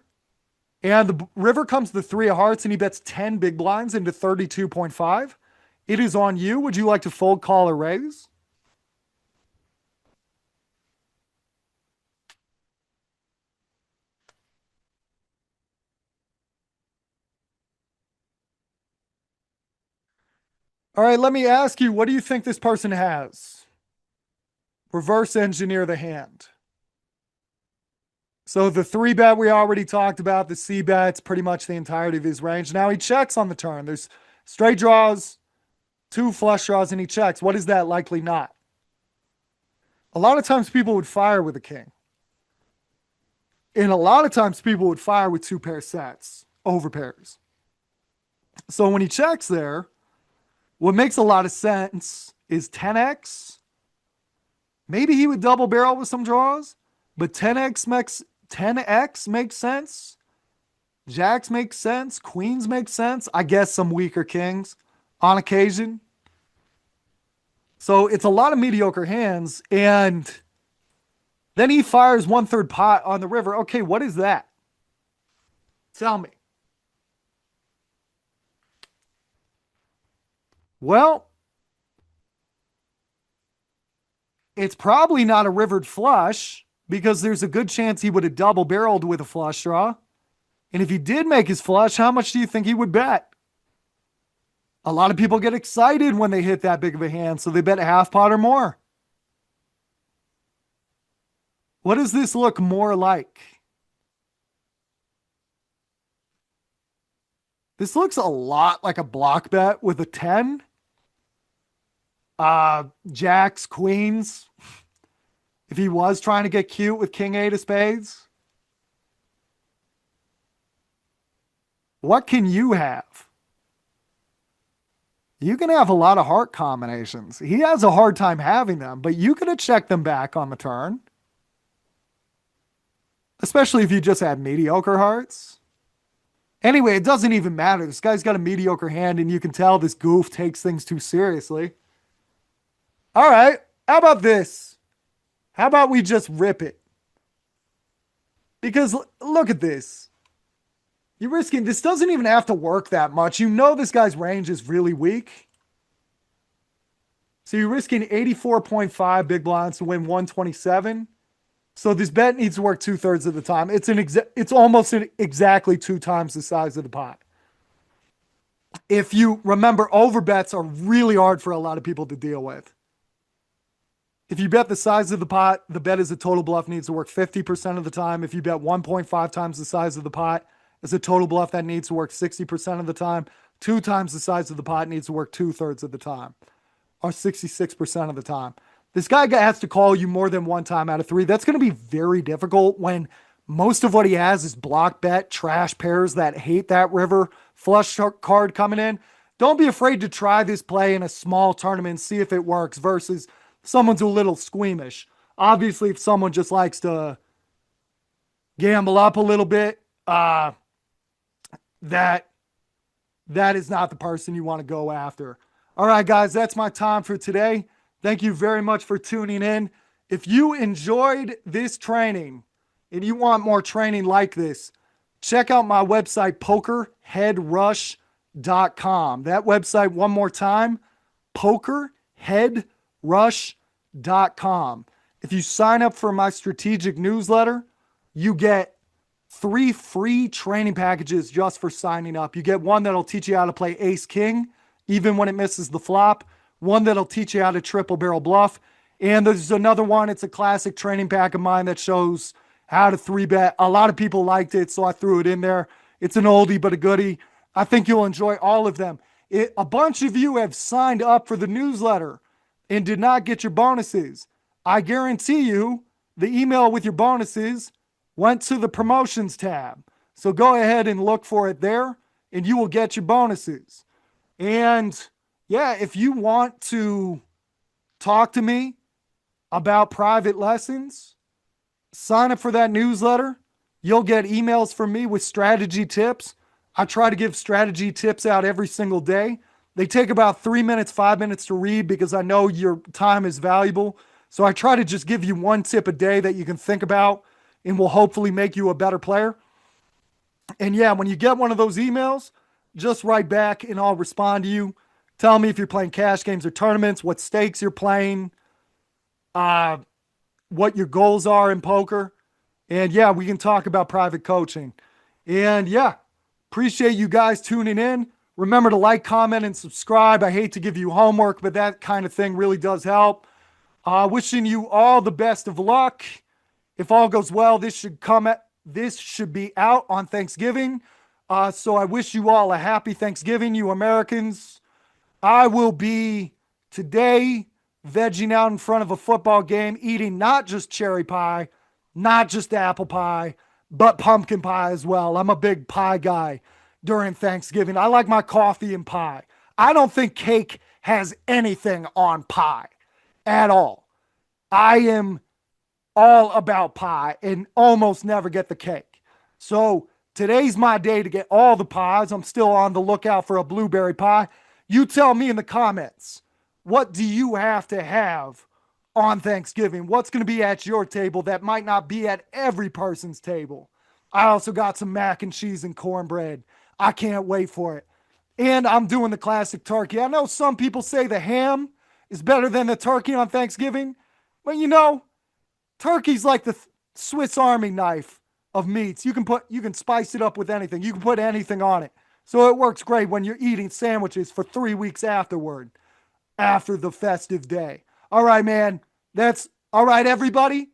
And the river comes the three of hearts, and he bets 10 big blinds into 32.5. It is on you. Would you like to fold, call, or raise? All right, let me ask you, what do you think this person has? Reverse engineer the hand. So the three bet we already talked about, the C bet's pretty much the entirety of his range. Now he checks on the turn. There's straight draws, two flush draws, and he checks. What is that likely not? A lot of times people would fire with a king. And a lot of times people would fire with two pair sets over pairs. So when he checks there, what makes a lot of sense is 10x. Maybe he would double barrel with some draws, but 10x makes sense. Jacks make sense. Queens make sense. I guess some weaker kings on occasion. So it's a lot of mediocre hands. And then he fires 1/3 pot on the river. Okay, what is that? Tell me. Well, it's probably not a rivered flush because there's a good chance he would have double barreled with a flush draw. And if he did make his flush, how much do you think he would bet? A lot of people get excited when they hit that big of a hand, so they bet a half pot or more. What does this look more like? This looks a lot like a block bet with a 10. Jacks, queens. If he was trying to get cute with king eight of spades. What can you have? You can have a lot of heart combinations. He has a hard time having them, but you could have checked them back on the turn. Especially if you just had mediocre hearts. Anyway, it doesn't even matter. This guy's got a mediocre hand, and you can tell this goof takes things too seriously. All right, how about this? How about we just rip it? Because look at this. You're risking, this doesn't even have to work that much. You know this guy's range is really weak. So you're risking 84.5 big blinds to win 127. So this bet needs to work 2/3 of the time. It's almost exactly 2 times the size of the pot. If you remember, over bets are really hard for a lot of people to deal with. If you bet the size of the pot, the bet as a total bluff needs to work 50% of the time. If you bet 1.5 times the size of the pot as a total bluff, that needs to work 60% of the time. 2 times the size of the pot needs to work 2/3 of the time, or 66% of the time. This guy has to call you more than 1 time out of 3. That's going to be very difficult when most of what he has is block bet, trash pairs that hate that river flush card coming in. Don't be afraid to try this play in a small tournament, see if it works versus someone's a little squeamish. Obviously, if someone just likes to gamble up a little bit, that is not the person you want to go after. All right, guys, that's my time for today. Thank you very much for tuning in. If you enjoyed this training and you want more training like this, check out my website, pokerheadrush.com. That website, one more time, pokerheadrush.com. If you sign up for my strategic newsletter, you get 3 free training packages just for signing up. You get one that'll teach you how to play ace king, even when it misses the flop. One that'll teach you how to triple barrel bluff. And there's another one. It's a classic training pack of mine that shows how to 3-bet. A lot of people liked it, so I threw it in there. It's an oldie but a goodie. I think you'll enjoy all of them. A bunch of you have signed up for the newsletter and did not get your bonuses. I guarantee you the email with your bonuses went to the promotions tab. So go ahead and look for it there and you will get your bonuses. And yeah, if you want to talk to me about private lessons, sign up for that newsletter. You'll get emails from me with strategy tips. I try to give strategy tips out every single day. They take about 3 minutes, 5 minutes to read because I know your time is valuable. So I try to just give you one tip a day that you can think about and will hopefully make you a better player. And yeah, when you get one of those emails, just write back and I'll respond to you. Tell me if you're playing cash games or tournaments, what stakes you're playing, what your goals are in poker. And yeah, we can talk about private coaching. And yeah, appreciate you guys tuning in. Remember to like, comment, and subscribe. I hate to give you homework, but that kind of thing really does help. Wishing you all the best of luck. If all goes well, this should be out on Thanksgiving. So I wish you all a happy Thanksgiving, you Americans. I will be today vegging out in front of a football game, eating not just cherry pie, not just apple pie, but pumpkin pie as well. I'm a big pie guy during Thanksgiving. I like my coffee and pie. I don't think cake has anything on pie at all. I am all about pie and almost never get the cake. So today's my day to get all the pies. I'm still on the lookout for a blueberry pie. You tell me in the comments, what do you have to have on Thanksgiving? What's going to be at your table that might not be at every person's table? I also got some mac and cheese and cornbread. I can't wait for it. And I'm doing the classic turkey. I know some people say the ham is better than the turkey on Thanksgiving, but you know, turkey's like the Swiss Army knife of meats. You can spice it up with anything. You can put anything on it. So it works great when you're eating sandwiches for 3 weeks afterward, after the festive day. All right, man. That's all right, everybody.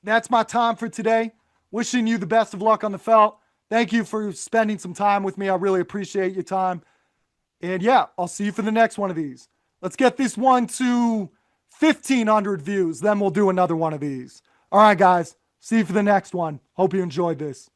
That's my time for today. Wishing you the best of luck on the felt. Thank you for spending some time with me. I really appreciate your time. And yeah, I'll see you for the next one of these. Let's get this one to 1,500 views. Then we'll do another one of these. All right, guys. See you for the next one. Hope you enjoyed this.